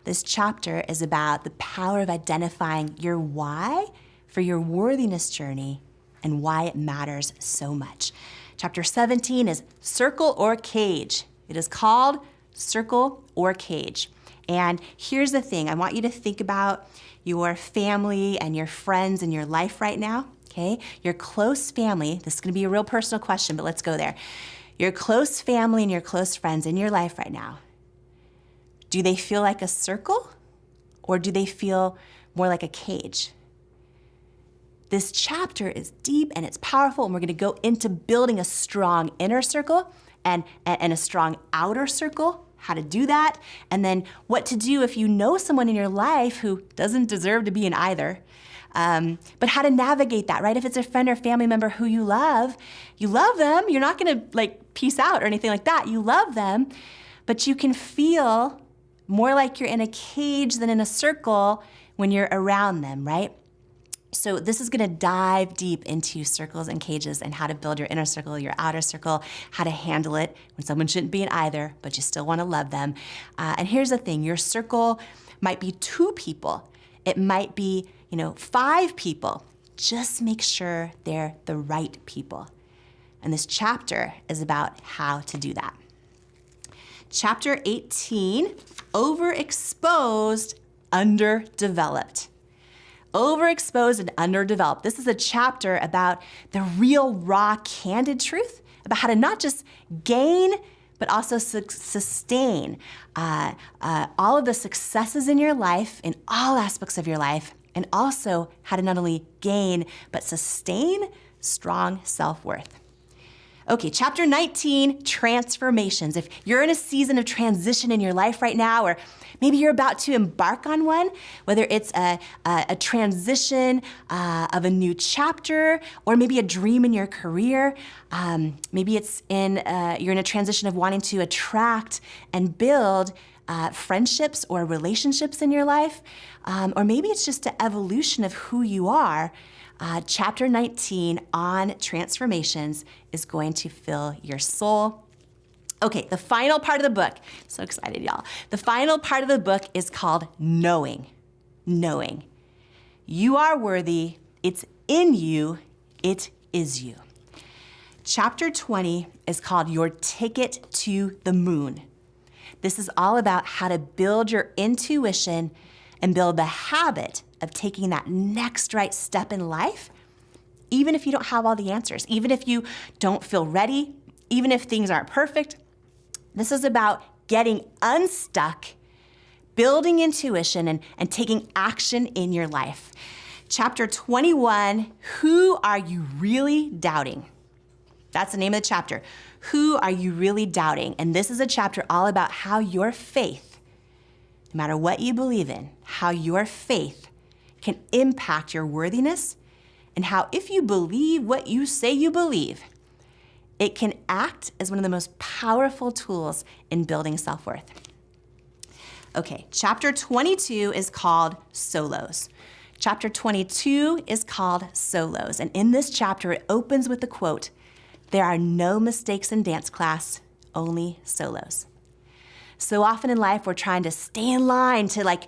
This chapter is about the power of identifying your why for your worthiness journey and why it matters so much. Chapter 17 is Circle or Cage. It is called Circle or Cage. And here's the thing. I want you to think about your family and your friends in your life right now, okay? Your close family. This is going to be a real personal question, but let's go there. Your close family and your close friends in your life right now, do they feel like a circle or do they feel more like a cage? This chapter is deep and it's powerful, and we're going to go into building a strong inner circle and a strong outer circle, how to do that, and then what to do if you know someone in your life who doesn't deserve to be in either, but how to navigate that, right? If it's a friend or family member who you love them, you're not going to like peace out or anything like that. You love them, but you can feel more like you're in a cage than in a circle when you're around them, right? So this is going to dive deep into circles and cages and how to build your inner circle, your outer circle, how to handle it when someone shouldn't be in either, but you still want to love them. And here's the thing, your circle might be 2 people. It might be, 5 people. Just make sure they're the right people. And this chapter is about how to do that. Chapter 18, Overexposed, Underdeveloped. Overexposed and underdeveloped. This is a chapter about the real, raw, candid truth about how to not just gain, but also sustain all of the successes in your life, in all aspects of your life, and also how to not only gain, but sustain strong self-worth. Okay, chapter 19, Transformations. If you're in a season of transition in your life right now, or maybe you're about to embark on one, whether it's a transition of a new chapter, or maybe a dream in your career, maybe it's you're in a transition of wanting to attract and build friendships or relationships in your life, or maybe it's just an evolution of who you are. Chapter 19 on transformations is going to fill your soul. Okay, the final part of the book, so excited, y'all. The final part of the book is called Knowing. Knowing. You are worthy, it's in you, it is you. Chapter 20 is called Your Ticket to the Moon. This is all about how to build your intuition and build the habit of taking that next right step in life, even if you don't have all the answers, even if you don't feel ready, even if things aren't perfect. This is about getting unstuck, building intuition, and taking action in your life. Chapter 21, Who Are You Really Doubting? That's the name of the chapter. Who are you really doubting? And this is a chapter all about how your faith, no matter what you believe in, how your faith can impact your worthiness, and how if you believe what you say you believe, it can act as one of the most powerful tools in building self-worth. Okay, chapter 22 is called Solos. Chapter 22 is called Solos. And in this chapter, it opens with the quote, "There are no mistakes in dance class, only solos." So often in life, we're trying to stay in line to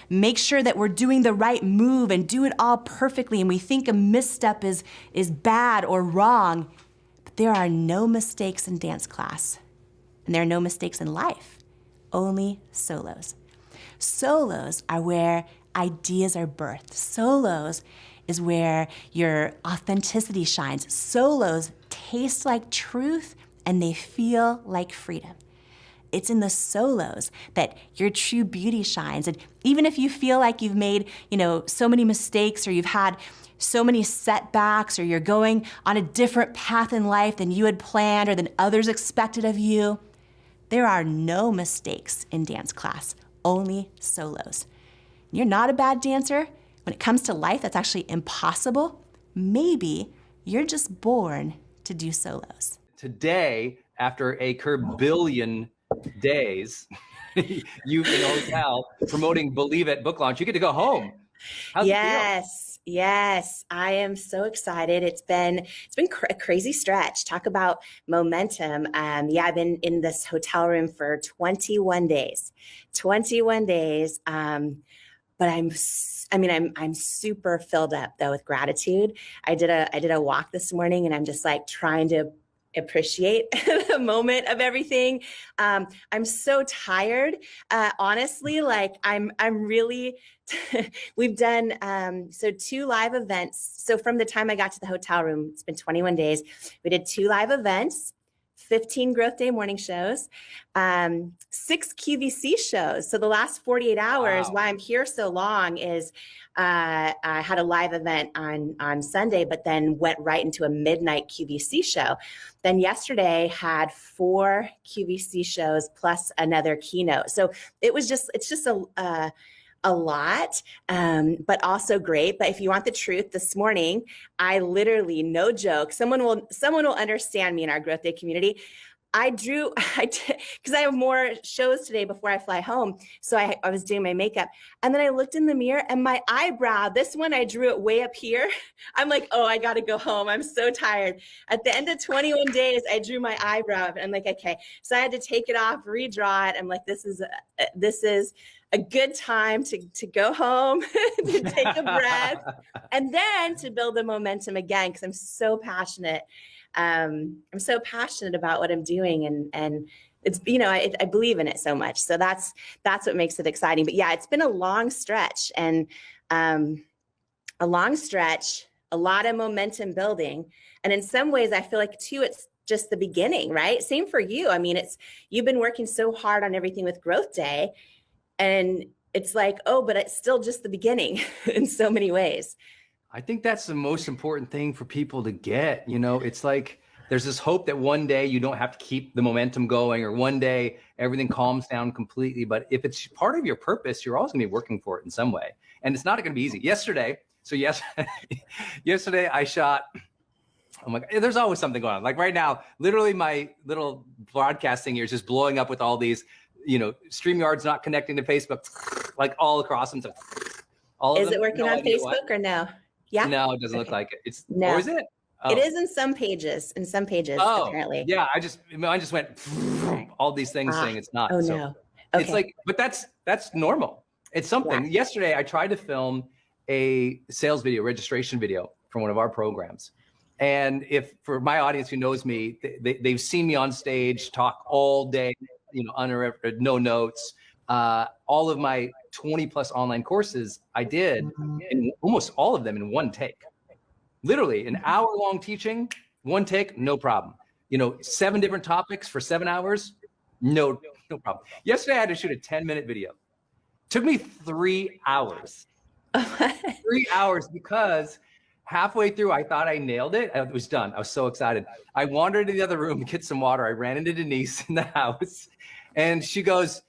make sure that we're doing the right move and do it all perfectly. And we think a misstep is bad or wrong. But there are no mistakes in dance class. And there are no mistakes in life, only solos. Solos are where ideas are birthed. Solos is where your authenticity shines. Solos taste like truth and they feel like freedom. It's in the solos that your true beauty shines. And even if you feel like you've made, so many mistakes, or you've had so many setbacks, or you're going on a different path in life than you had planned or than others expected of you, there are no mistakes in dance class, only solos. You're not a bad dancer. When it comes to life, that's actually impossible. Maybe you're just born to do solos. Today, after a billion days, you in a hotel promoting Believe It book launch, you get to go home. How's it feel? Yes. Yes, I am so excited. It's been a crazy stretch. Talk about momentum. Yeah, I've been in this hotel room for 21 days. 21 days. But I'm super filled up though with gratitude. I did a walk this morning, and I'm just like trying to appreciate the moment of everything. I'm so tired. Honestly, like I'm really, we've done, so 2 live events. So from the time I got to the hotel room, it's been 21 days. We did 2 live events, 15 Growth Day morning shows, 6 QVC shows. So the last 48 hours, Wow. why I'm here so long is I had a live event on Sunday, but then went right into a midnight QVC show. Then yesterday had 4 QVC shows plus another keynote. So it's just a lot, but also great. But if you want the truth, this morning, I literally, no joke, someone will understand me in our Growth Day community. Because I have more shows today before I fly home. So I was doing my makeup, and then I looked in the mirror, and my eyebrow, this one, I drew it way up here. I'm like, oh, I got to go home. I'm so tired. At the end of 21 days, I drew my eyebrow up, and I'm like, okay. So I had to take it off, redraw it. I'm like, this is a good time to go home, to take a breath, and then to build the momentum again, because I'm so passionate. I'm so passionate about what I'm doing, and it's, I believe in it so much. So that's what makes it exciting. But yeah, it's been a long stretch, and a lot of momentum building. And in some ways, I feel like too, it's just the beginning, right? Same for you. I mean, you've been working so hard on everything with Growth Day, and it's like, oh, but it's still just the beginning in so many ways. I think that's the most important thing for people to get. It's like there's this hope that one day you don't have to keep the momentum going, or one day everything calms down completely. But if it's part of your purpose, you're always gonna be working for it in some way. And it's not gonna be easy. Yesterday I shot, I'm like, there's always something going on. Like right now, literally my little broadcasting here is just blowing up with all these, StreamYard's not connecting to Facebook, like all across them. So is it working on Facebook or no? Yeah. No, it doesn't look like it. No. Or is it? Oh. It is in some pages. Apparently. Yeah. I just went all these things saying it's not. Oh, so no. Okay. It's like, but that's normal. It's something. Yeah. Yesterday, I tried to film a sales video, registration video for one of our programs. And if for my audience who knows me, they've seen me on stage talk all day, uninterrupted, no notes. All of my 20 plus online courses, I did in almost all of them in one take. Literally an hour-long teaching, one take, no problem. 7 different topics for 7 hours, no problem. Yesterday, I had to shoot a 10-minute video. Took me 3 hours. 3 hours, because halfway through, I thought I nailed it. It was done. I was so excited. I wandered into the other room to get some water. I ran into Denise in the house, and she goes,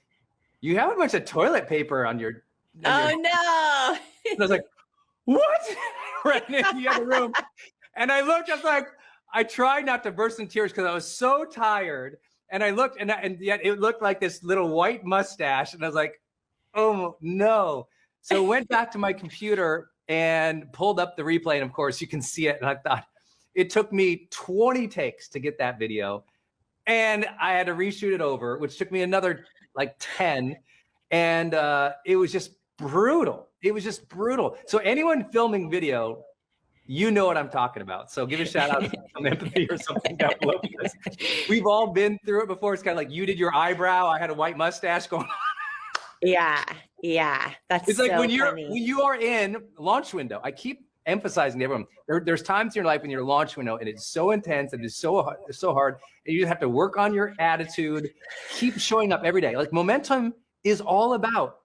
"You have a bunch of toilet paper on your." No. And I was like, "What?" Ran into the other room, and I looked. I was like, I tried not to burst in tears because I was so tired. And I looked, and yet it looked like this little white mustache, and I was like, "Oh no!" So went back to my computer and pulled up the replay, and of course you can see it. And I thought it took me 20 takes to get that video, and I had to reshoot it over, which took me another like 10, and it was just brutal. It was just brutal. So anyone filming video, you know what I'm talking about. So give a shout out to some empathy or something down below, because we've all been through it before. It's kind of like you did your eyebrow, I had a white mustache going on. Yeah. It's like so when funny. you are in launch window. I keep emphasizing to everyone, there's times in your life in your launch window, and it's so intense and it's so hard, and you have to work on your attitude, keep showing up every day. Like momentum is all about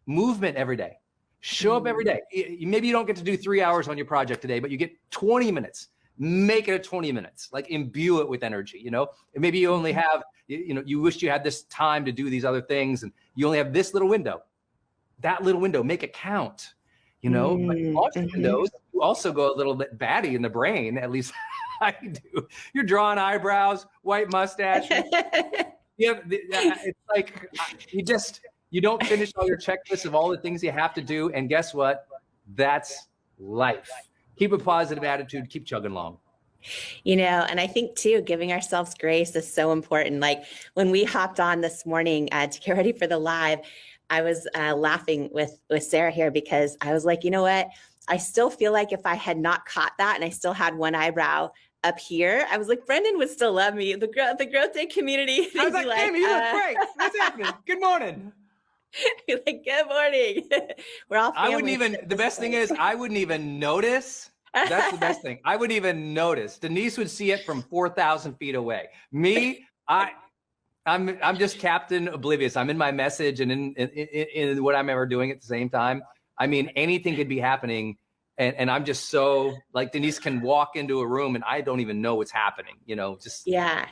movement every day. Show up every day. Maybe you don't get to do 3 hours on your project today, but you get 20 minutes. Make it a 20 minutes. Like imbue it with energy, And maybe you only have, you wished you had this time to do these other things, and you only have this little window. That little window, make it count. But launch windows, you also go a little bit batty in the brain. At least I do. You're drawing eyebrows, white mustache. It's like you don't finish all your checklists of all the things you have to do. And guess what? That's life. Keep a positive attitude, keep chugging along. You know, and I think too, giving ourselves grace is so important. Like when we hopped on this morning to get ready for the live, I was laughing with Sarah here because I was like, you know what? I still feel like if I had not caught that and I still had one eyebrow up here, I was like, Brendan would still love me. The growth day community. I was like, Jamie, you look great. What's happening? Good morning. You're like, good morning. We're all family. I wouldn't even, the best thing is I wouldn't even notice. That's the best thing. I wouldn't even notice. Denise would see it from 4,000 feet away. Me, I'm just Captain Oblivious. I'm in my message and in what I'm ever doing at the same time. I mean, anything could be happening. And I'm just so, like, Denise can walk into a room and I don't even know what's happening, you know, just, yeah.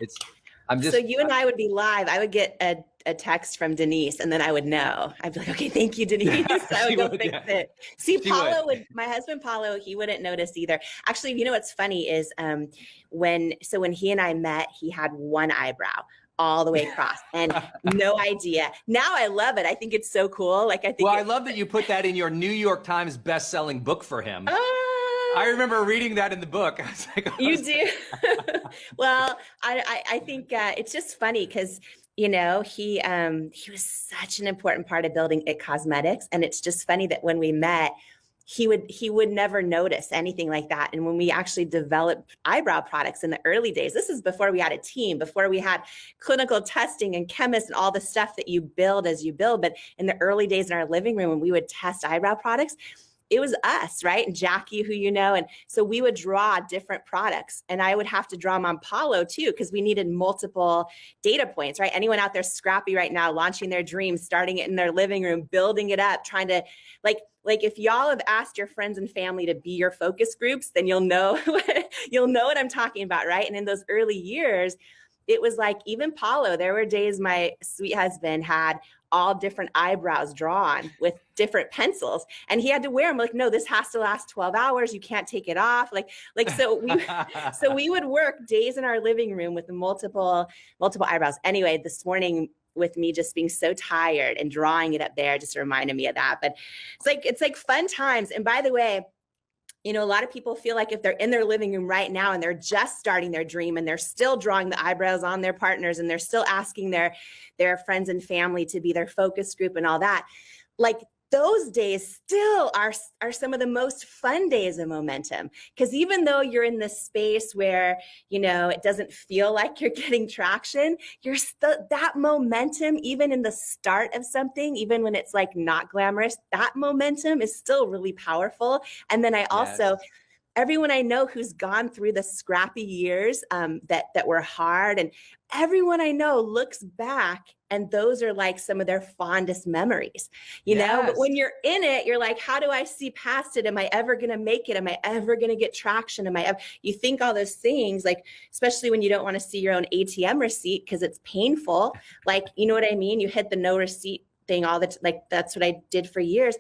So you and I would be live. I would get a text from Denise and then I would know. I'd be like, okay, thank you, Denise. I would go fix it. See, Paulo would, my husband, Paulo, he wouldn't notice either. Actually, you know, what's funny is when he and I met, he had one eyebrow all the way across and no idea. Now I love it. I think it's so cool. Like, I think, well, I love that you put that in your New York Times best-selling book for him. I remember reading that in the book. I was like, you do. Well, I think it's just funny because, you know, he was such an important part of building IT Cosmetics. And it's just funny that when we met, he would never notice anything like that. And when we actually developed eyebrow products in the early days, this is before we had a team, before we had clinical testing and chemists and all the stuff that you build as you build. But in the early days in our living room, when we would test eyebrow products, it was us, right? And Jackie, who you know. And so we would draw different products and I would have to draw them on Paulo too, because we needed multiple data points, right? Anyone out there scrappy right now, launching their dreams, starting it in their living room, building it up, trying to like if y'all have asked your friends and family to be your focus groups, then you'll know, you'll know what I'm talking about, right? And in those early years, it was like, even Paulo, there were days my sweet husband had all different eyebrows drawn with different pencils and he had to wear them. Like, no, this has to last 12 hours. You can't take it off. So we would work days in our living room with multiple eyebrows. Anyway, this morning with me just being so tired and drawing it up there just reminded me of that. But it's like fun times. And by the way, you know, a lot of people feel like if they're in their living room right now and they're just starting their dream and they're still drawing the eyebrows on their partners and they're still asking their friends and family to be their focus group and all that, like those days still are some of the most fun days of momentum. Because even though you're in this space where, you know, it doesn't feel like you're getting traction, you're still that momentum, even in the start of something, even when it's like not glamorous, that momentum is still really powerful. And then I also, everyone I know who's gone through the scrappy years that were hard, and everyone I know looks back and those are like some of their fondest memories, you know, but when you're in it, you're like, how do I see past it? Am I ever going to make it? Am I ever going to get traction? You think all those things, like, especially when you don't want to see your own ATM receipt because it's painful. Like, you know what I mean? You hit the no receipt thing that's what I did for years.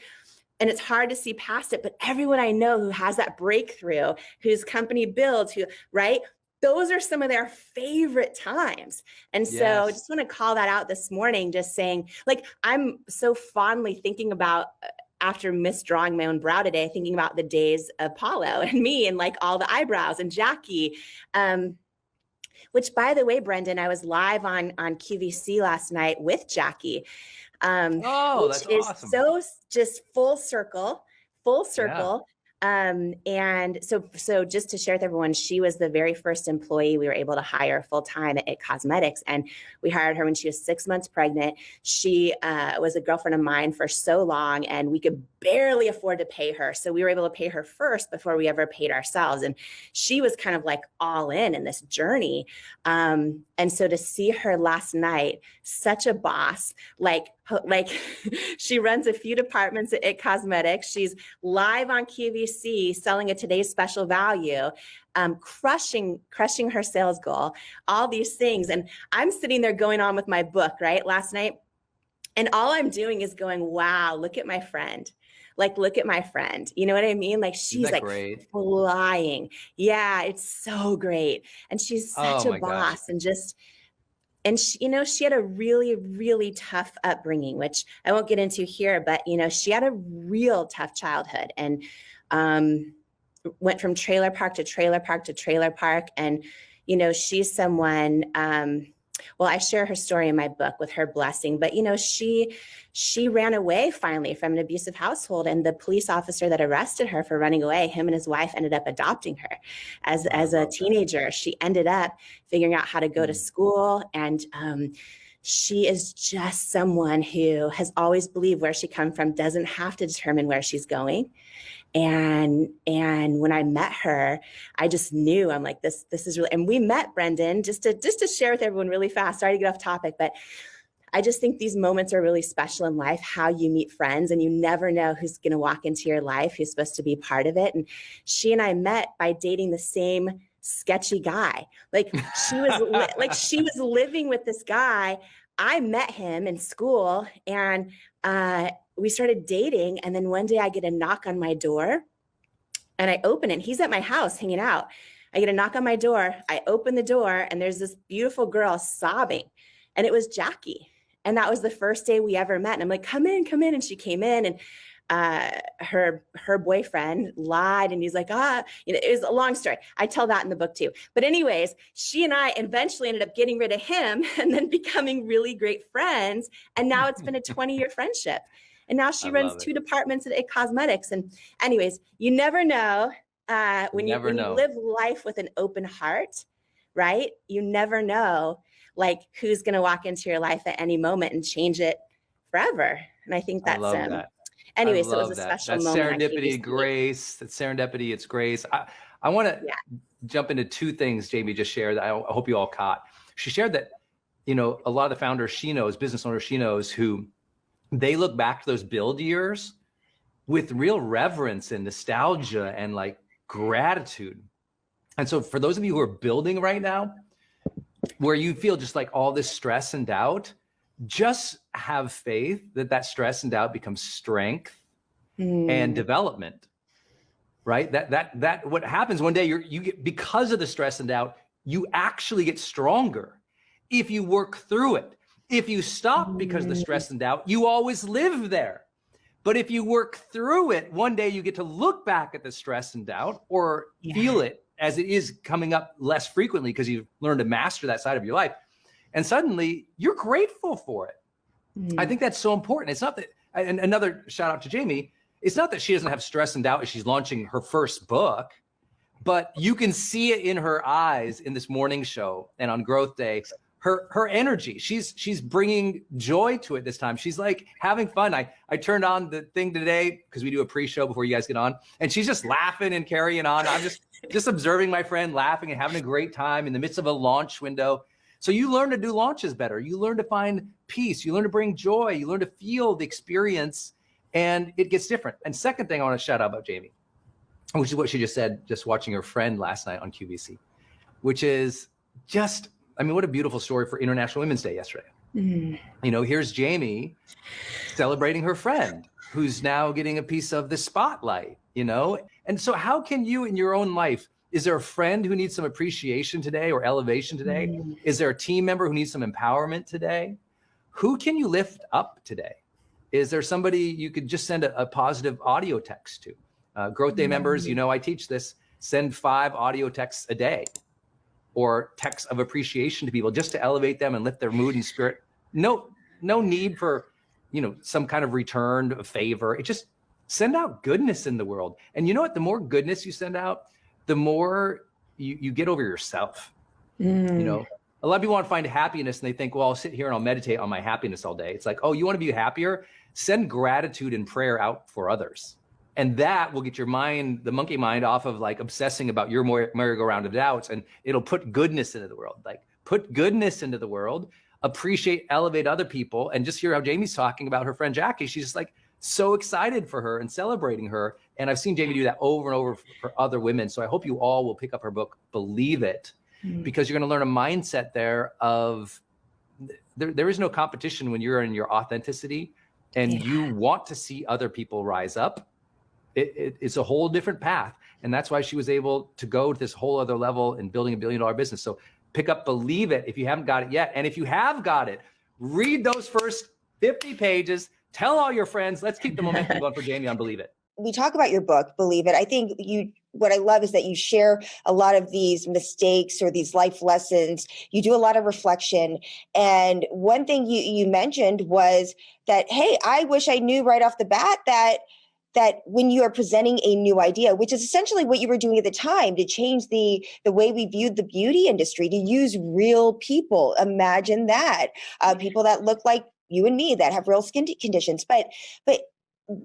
And it's hard to see past it, but everyone I know who has that breakthrough, whose company builds, right? Those are some of their favorite times. And so I just want to call that out this morning, just saying, like, I'm so fondly thinking about, after misdrawing my own brow today, thinking about the days of Paulo and me and like all the eyebrows and Jackie, which, by the way, Brendan, I was live on QVC last night with Jackie. Which that's is awesome. So just full circle. Yeah. And so just to share with everyone, she was the very first employee we were able to hire full-time at IT Cosmetics. And we hired her when she was 6 months pregnant. She was a girlfriend of mine for so long and we could barely afford to pay her. So we were able to pay her first before we ever paid ourselves. And she was kind of like all in this journey. And so to see her last night, such a boss, like she runs a few departments at IT Cosmetics. She's live on QVC selling a today's special value, crushing her sales goal, all these things. And I'm sitting there going on with my book, right, last night. And all I'm doing is going, wow, look at my friend. Like, look at my friend. You know what I mean? Like, she's like great? Flying. Yeah, it's so great. And she's such a boss. Gosh. And she, you know, she had a really, really tough upbringing, which I won't get into here, but, you know, she had a real tough childhood. And went from trailer park to trailer park to trailer park. And, you know, she's someone, well, I share her story in my book with her blessing, but, you know, she ran away finally from an abusive household, and the police officer that arrested her for running away, him and his wife ended up adopting her as a teenager. She ended up figuring out how to go to school, and she is just someone who has always believed where she comes from doesn't have to determine where she's going. And when I met her, I just knew, I'm like, this is really, and we met, Brendan, just to share with everyone really fast, sorry to get off topic, but I just think these moments are really special in life, how you meet friends, and you never know who's going to walk into your life, who's supposed to be part of it. And she and I met by dating the same sketchy guy. Like she was she was living with this guy. I met him in school, and we started dating. And then one day I get a knock on my door, and I open it. He's at my house hanging out. I get a knock on my door. I open the door, and there's this beautiful girl sobbing, and it was Jackie. And that was the first day we ever met. And I'm like, come in. And she came in, and her boyfriend lied, and he's like, you know, it was a long story. I tell that in the book too. But anyways, she and I eventually ended up getting rid of him and then becoming really great friends. And now it's been a 20-year friendship. And now she runs 2 departments at It Cosmetics. And anyways, you never know when you live life with an open heart, right? You never know like who's going to walk into your life at any moment and change it forever. And I think that's anyway, so it was a special moment. Serendipity, grace. That's serendipity, it's grace. I want to jump into 2 things Jamie just shared that I hope you all caught. She shared that, you know, a lot of the founders she knows, business owners she knows, who they look back to those build years with real reverence and nostalgia and like gratitude. And so for those of you who are building right now, where you feel just like all this stress and doubt, just have faith that stress and doubt becomes strength and development, right? That what happens one day, you get, because of the stress and doubt, you actually get stronger if you work through it. If you stop because of the stress and doubt, you always live there. But if you work through it, one day you get to look back at the stress and doubt, or feel it as it is coming up less frequently because you've learned to master that side of your life. And suddenly you're grateful for it. I think that's so important. It's not that, and another shout out to Jamie, it's not that she doesn't have stress and doubt as she's launching her first book, but you can see it in her eyes in this morning show and on Growth Day. Her energy, she's bringing joy to it this time. She's like having fun. I turned on the thing today because we do a pre-show before you guys get on, and she's just laughing and carrying on. I'm just observing my friend laughing and having a great time in the midst of a launch window. So you learn to do launches better. You learn to find peace. You learn to bring joy. You learn to feel the experience, and it gets different. And second thing I want to shout out about Jamie, which is what she just said, just watching her friend last night on QVC, which is just, I mean, what a beautiful story for International Women's Day yesterday. You know, here's Jamie celebrating her friend who's now getting a piece of the spotlight, you know? And so how can you in your own life, is there a friend who needs some appreciation today or elevation today? Is there a team member who needs some empowerment today? Who can you lift up today? Is there somebody you could just send a positive audio text to? Growth Day members, you know, I teach this, send 5 audio texts a day, or texts of appreciation to people just to elevate them and lift their mood and spirit. No need for, you know, some kind of return favor. It just send out goodness in the world. And you know what? The more goodness you send out, the more you get over yourself. You know, a lot of people want to find happiness and they think, well, I'll sit here and I'll meditate on my happiness all day. It's like, oh, you want to be happier? Send gratitude and prayer out for others. And that will get your mind, the monkey mind, off of like obsessing about your merry-go-round of doubts, and it'll put goodness into the world. Like put goodness into the world, appreciate, elevate other people, and just hear how Jamie's talking about her friend Jackie. She's just like so excited for her and celebrating her. And I've seen Jamie do that over and over for other women. So I hope you all will pick up her book, Believe It, because you're going to learn a mindset there of there is no competition when you're in your authenticity and you want to see other people rise up. It's a whole different path. And that's why she was able to go to this whole other level in building $1 billion business. So pick up Believe It if you haven't got it yet. And if you have got it, read those first 50 pages, tell all your friends. Let's keep the momentum going for Jamie on Believe It. we talk about your book, Believe It. I think what I love is that you share a lot of these mistakes or these life lessons. You do a lot of reflection. And one thing you mentioned was that, hey, I wish I knew right off the bat that when you are presenting a new idea, which is essentially what you were doing at the time to change the way we viewed the beauty industry, to use real people. Imagine that. People that look like you and me that have real skin conditions. But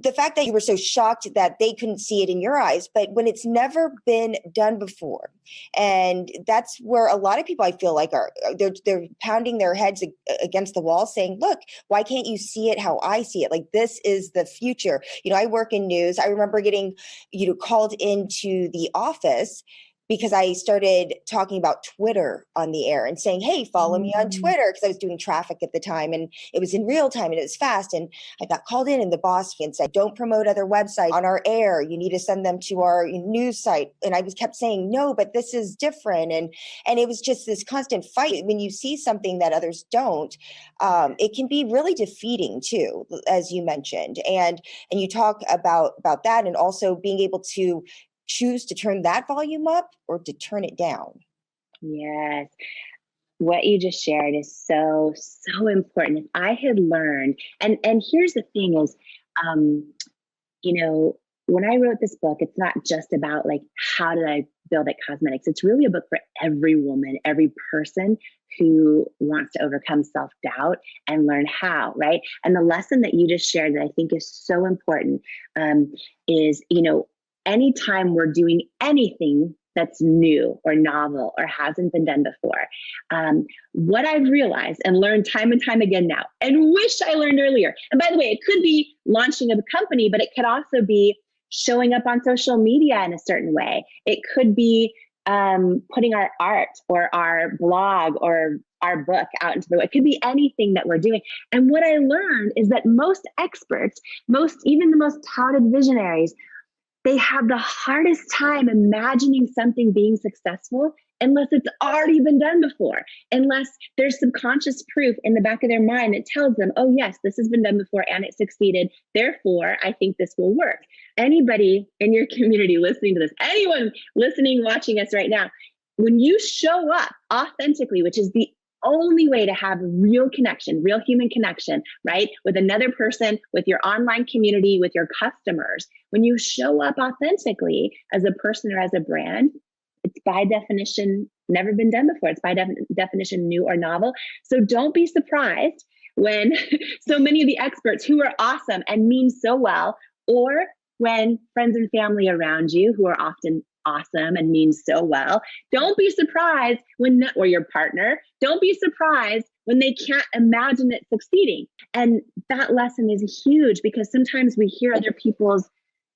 the fact that you were so shocked that they couldn't see it in your eyes, but when it's never been done before, and that's where a lot of people, I feel like, they're pounding their heads against the wall saying, look, why can't you see it how I see it? Like, this is the future. I work in news. I remember getting, called into the office because I started talking about Twitter on the air and saying, hey, follow me on Twitter, because I was doing traffic at the time and it was in real time and it was fast. And I got called in and the boss said, don't promote other websites on our air. You need to send them to our news site. And I kept saying, no, but this is different. And it was just this constant fight. When you see something that others don't, it can be really defeating too, as you mentioned. And you talk about that, and also being able to choose to turn that volume up or to turn it down. Yes. What you just shared is so, so important. If I had learned, and here's the thing is, when I wrote this book, it's not just about like, how did I build it cosmetics? It's really a book for every woman, every person who wants to overcome self-doubt and learn how, right? And the lesson that you just shared that I think is so important is, anytime we're doing anything that's new or novel or hasn't been done before, what I've realized and learned time and time again now, and wish I learned earlier. And by the way, it could be launching of a company, but it could also be showing up on social media in a certain way. It could be putting our art or our blog or our book out into the world. It could be anything that we're doing. And what I learned is that most experts, even the most touted visionaries, they have the hardest time imagining something being successful unless it's already been done before, unless there's subconscious proof in the back of their mind that tells them, oh yes, this has been done before and it succeeded. Therefore, I think this will work. Anybody in your community listening to this, anyone listening, watching us right now, when you show up authentically, which is the only way to have real connection, real human connection, right? With another person, with your online community, with your customers. When you show up authentically as a person or as a brand, it's by definition never been done before. It's by definition new or novel. So don't be surprised when so many of the experts who are awesome and mean so well, or when friends and family around you who are often awesome and mean so well, don't be surprised or your partner, don't be surprised when they can't imagine it succeeding. And that lesson is huge, because sometimes we hear other people's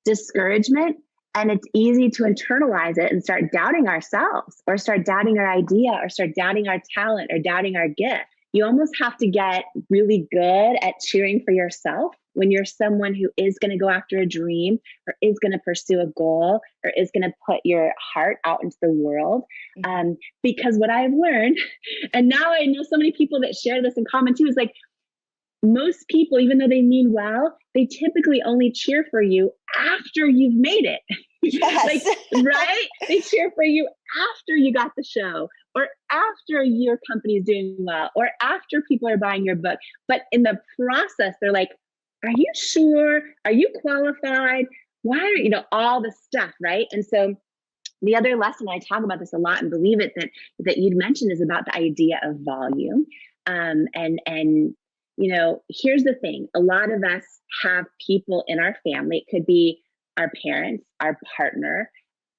discouragement and it's easy to internalize it and start doubting ourselves, or start doubting our idea, or start doubting our talent, or doubting our gift. You almost have to get really good at cheering for yourself when you're someone who is going to go after a dream, or is going to pursue a goal, or is going to put your heart out into the world. Because what I've learned, and now I know so many people that share this in common too, is like, most people, even though they mean well, they typically only cheer for you after you've made it. Yes. Right? They cheer for you after you got the show, or after your company is doing well, or after people are buying your book. But in the process, they're like, are you sure? Are you qualified? Why are all the stuff, right? And so the other lesson, I talk about this a lot and Believe It, that you'd mentioned, is about the idea of volume. Here's the thing. A lot of us have people in our family. It could be our parents, our partner,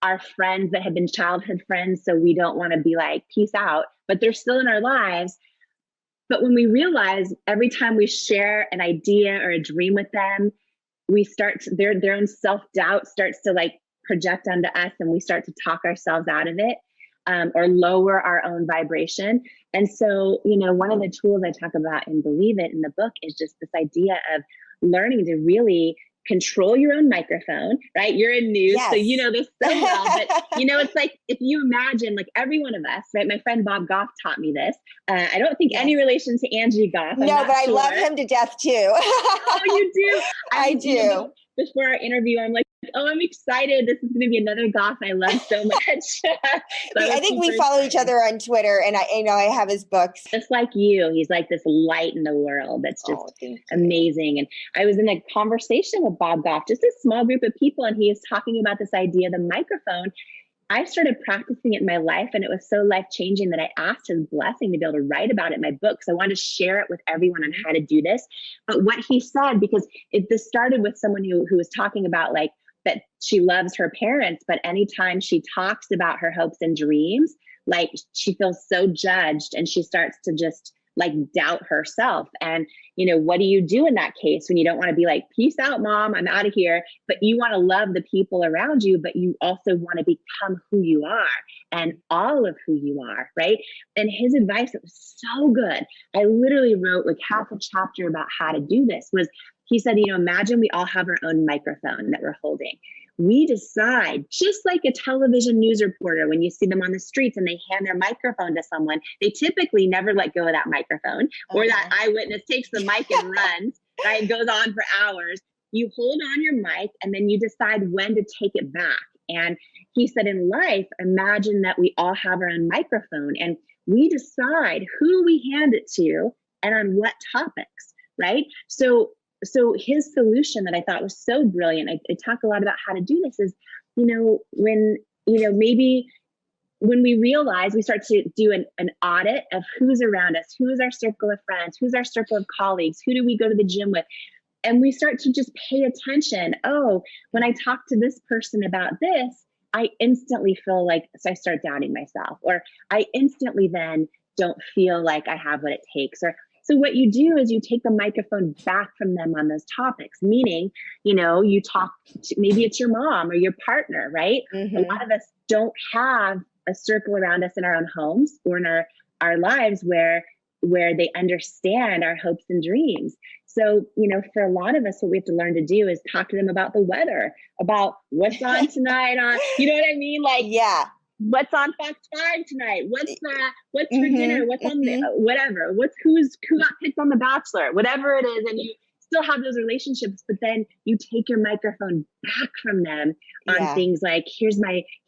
our friends that have been childhood friends. So we don't want to be like, peace out, but they're still in our lives. But when we realize every time we share an idea or a dream with them, we start their own self-doubt starts to like project onto us, and we start to talk ourselves out of it, or lower our own vibration. And so, one of the tools I talk about in Believe It in the book is just this idea of learning to really control your own microphone, right? You're in news, Yes. so you know this so well, but it's like, if you imagine, like, every one of us, right? My friend Bob Goff taught me this. I don't think any relation to Angie Goff. No, but I love him to death too. Oh, you do? I do. before our interview, I'm like, oh, I'm excited. This is going to be another goth I love so much. So I think we follow each other on Twitter, and I have his books. Just like you, he's like this light in the world that's just amazing. And I was in a conversation with Bob Goff, just a small group of people, and he was talking about this idea of the microphone. I started practicing it in my life, and it was so life-changing that I asked his blessing to be able to write about it in my book. So I wanted to share it with everyone on how to do this. But what he said, because this started with someone who was talking about like that she loves her parents, but anytime she talks about her hopes and dreams, like she feels so judged and she starts to just like doubt herself. And, you know, what do you do in that case when you don't want to be like, peace out, mom, I'm out of here, but you want to love the people around you, but you also want to become who you are and all of who you are, right? And his advice, it was so good. I literally wrote like half a chapter about how to do this. Was he said, you know, imagine we all have our own microphone that we're holding. We decide, just like a television news reporter, when you see them on the streets and they hand their microphone to someone, they typically never let go of that microphone, or that eyewitness takes the mic and runs, right? It goes on for hours. You hold on your mic and then you decide when to take it back. And he said, in life, imagine that we all have our own microphone and we decide who we hand it to and on what topics, right? So his solution that I thought was so brilliant, I talk a lot about how to do this, is, you know, when, you know, maybe when we realize, we start to do an audit of who's around us, who is our circle of friends, who's our circle of colleagues, who do we go to the gym with? And we start to just pay attention. Oh, when I talk to this person about this, I instantly feel like, so I start doubting myself, or I instantly then don't feel like I have what it takes. Or so what you do is you take the microphone back from them on those topics, meaning, you know, you talk to, maybe it's your mom or your partner, right? Mm-hmm. A lot of us don't have a circle around us in our own homes or in our lives where they understand our hopes and dreams. So, you know, for a lot of us, what we have to learn to do is talk to them about the weather, about what's on tonight, you know what I mean? Like, yeah. What's on Fox 5 tonight? What's for dinner? What's on whatever? Who got picked on The Bachelor? Whatever it is, and you still have those relationships, but then you take your microphone back from them on things like,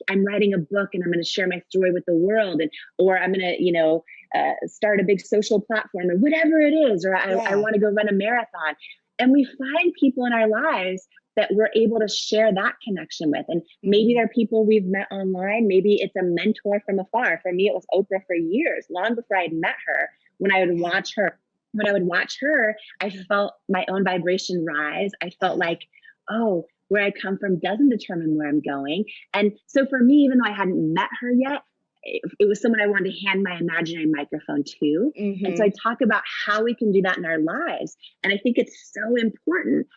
I'm writing a book and I'm going to share my story with the world, or I'm going to, you know, start a big social platform, or whatever it is, or I want to go run a marathon. And we find people in our lives that we're able to share that connection with. And maybe they're people we've met online. Maybe it's a mentor from afar. For me, it was Oprah for years, long before I had met her. When I would watch her, I felt my own vibration rise. I felt like, oh, where I come from doesn't determine where I'm going. And so for me, even though I hadn't met her yet, it was someone I wanted to hand my imaginary microphone to. Mm-hmm. And so I talk about how we can do that in our lives. And I think it's so important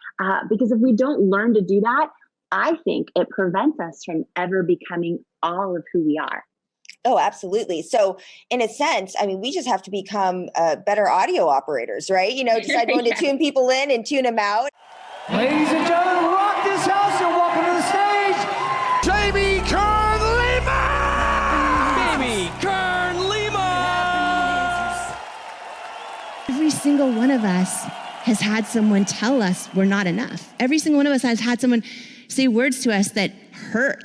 because if we don't learn to do that, I think it prevents us from ever becoming all of who we are. Oh, absolutely. So in a sense, I mean, we just have to become better audio operators, right? You know, decide when to tune people in and tune them out. Ladies and gentlemen, rock this house and welcome to the stage, Jamie Kern Lima! Kern Lima! Every single one of us has had someone tell us we're not enough. Every single one of us has had someone say words to us that hurt.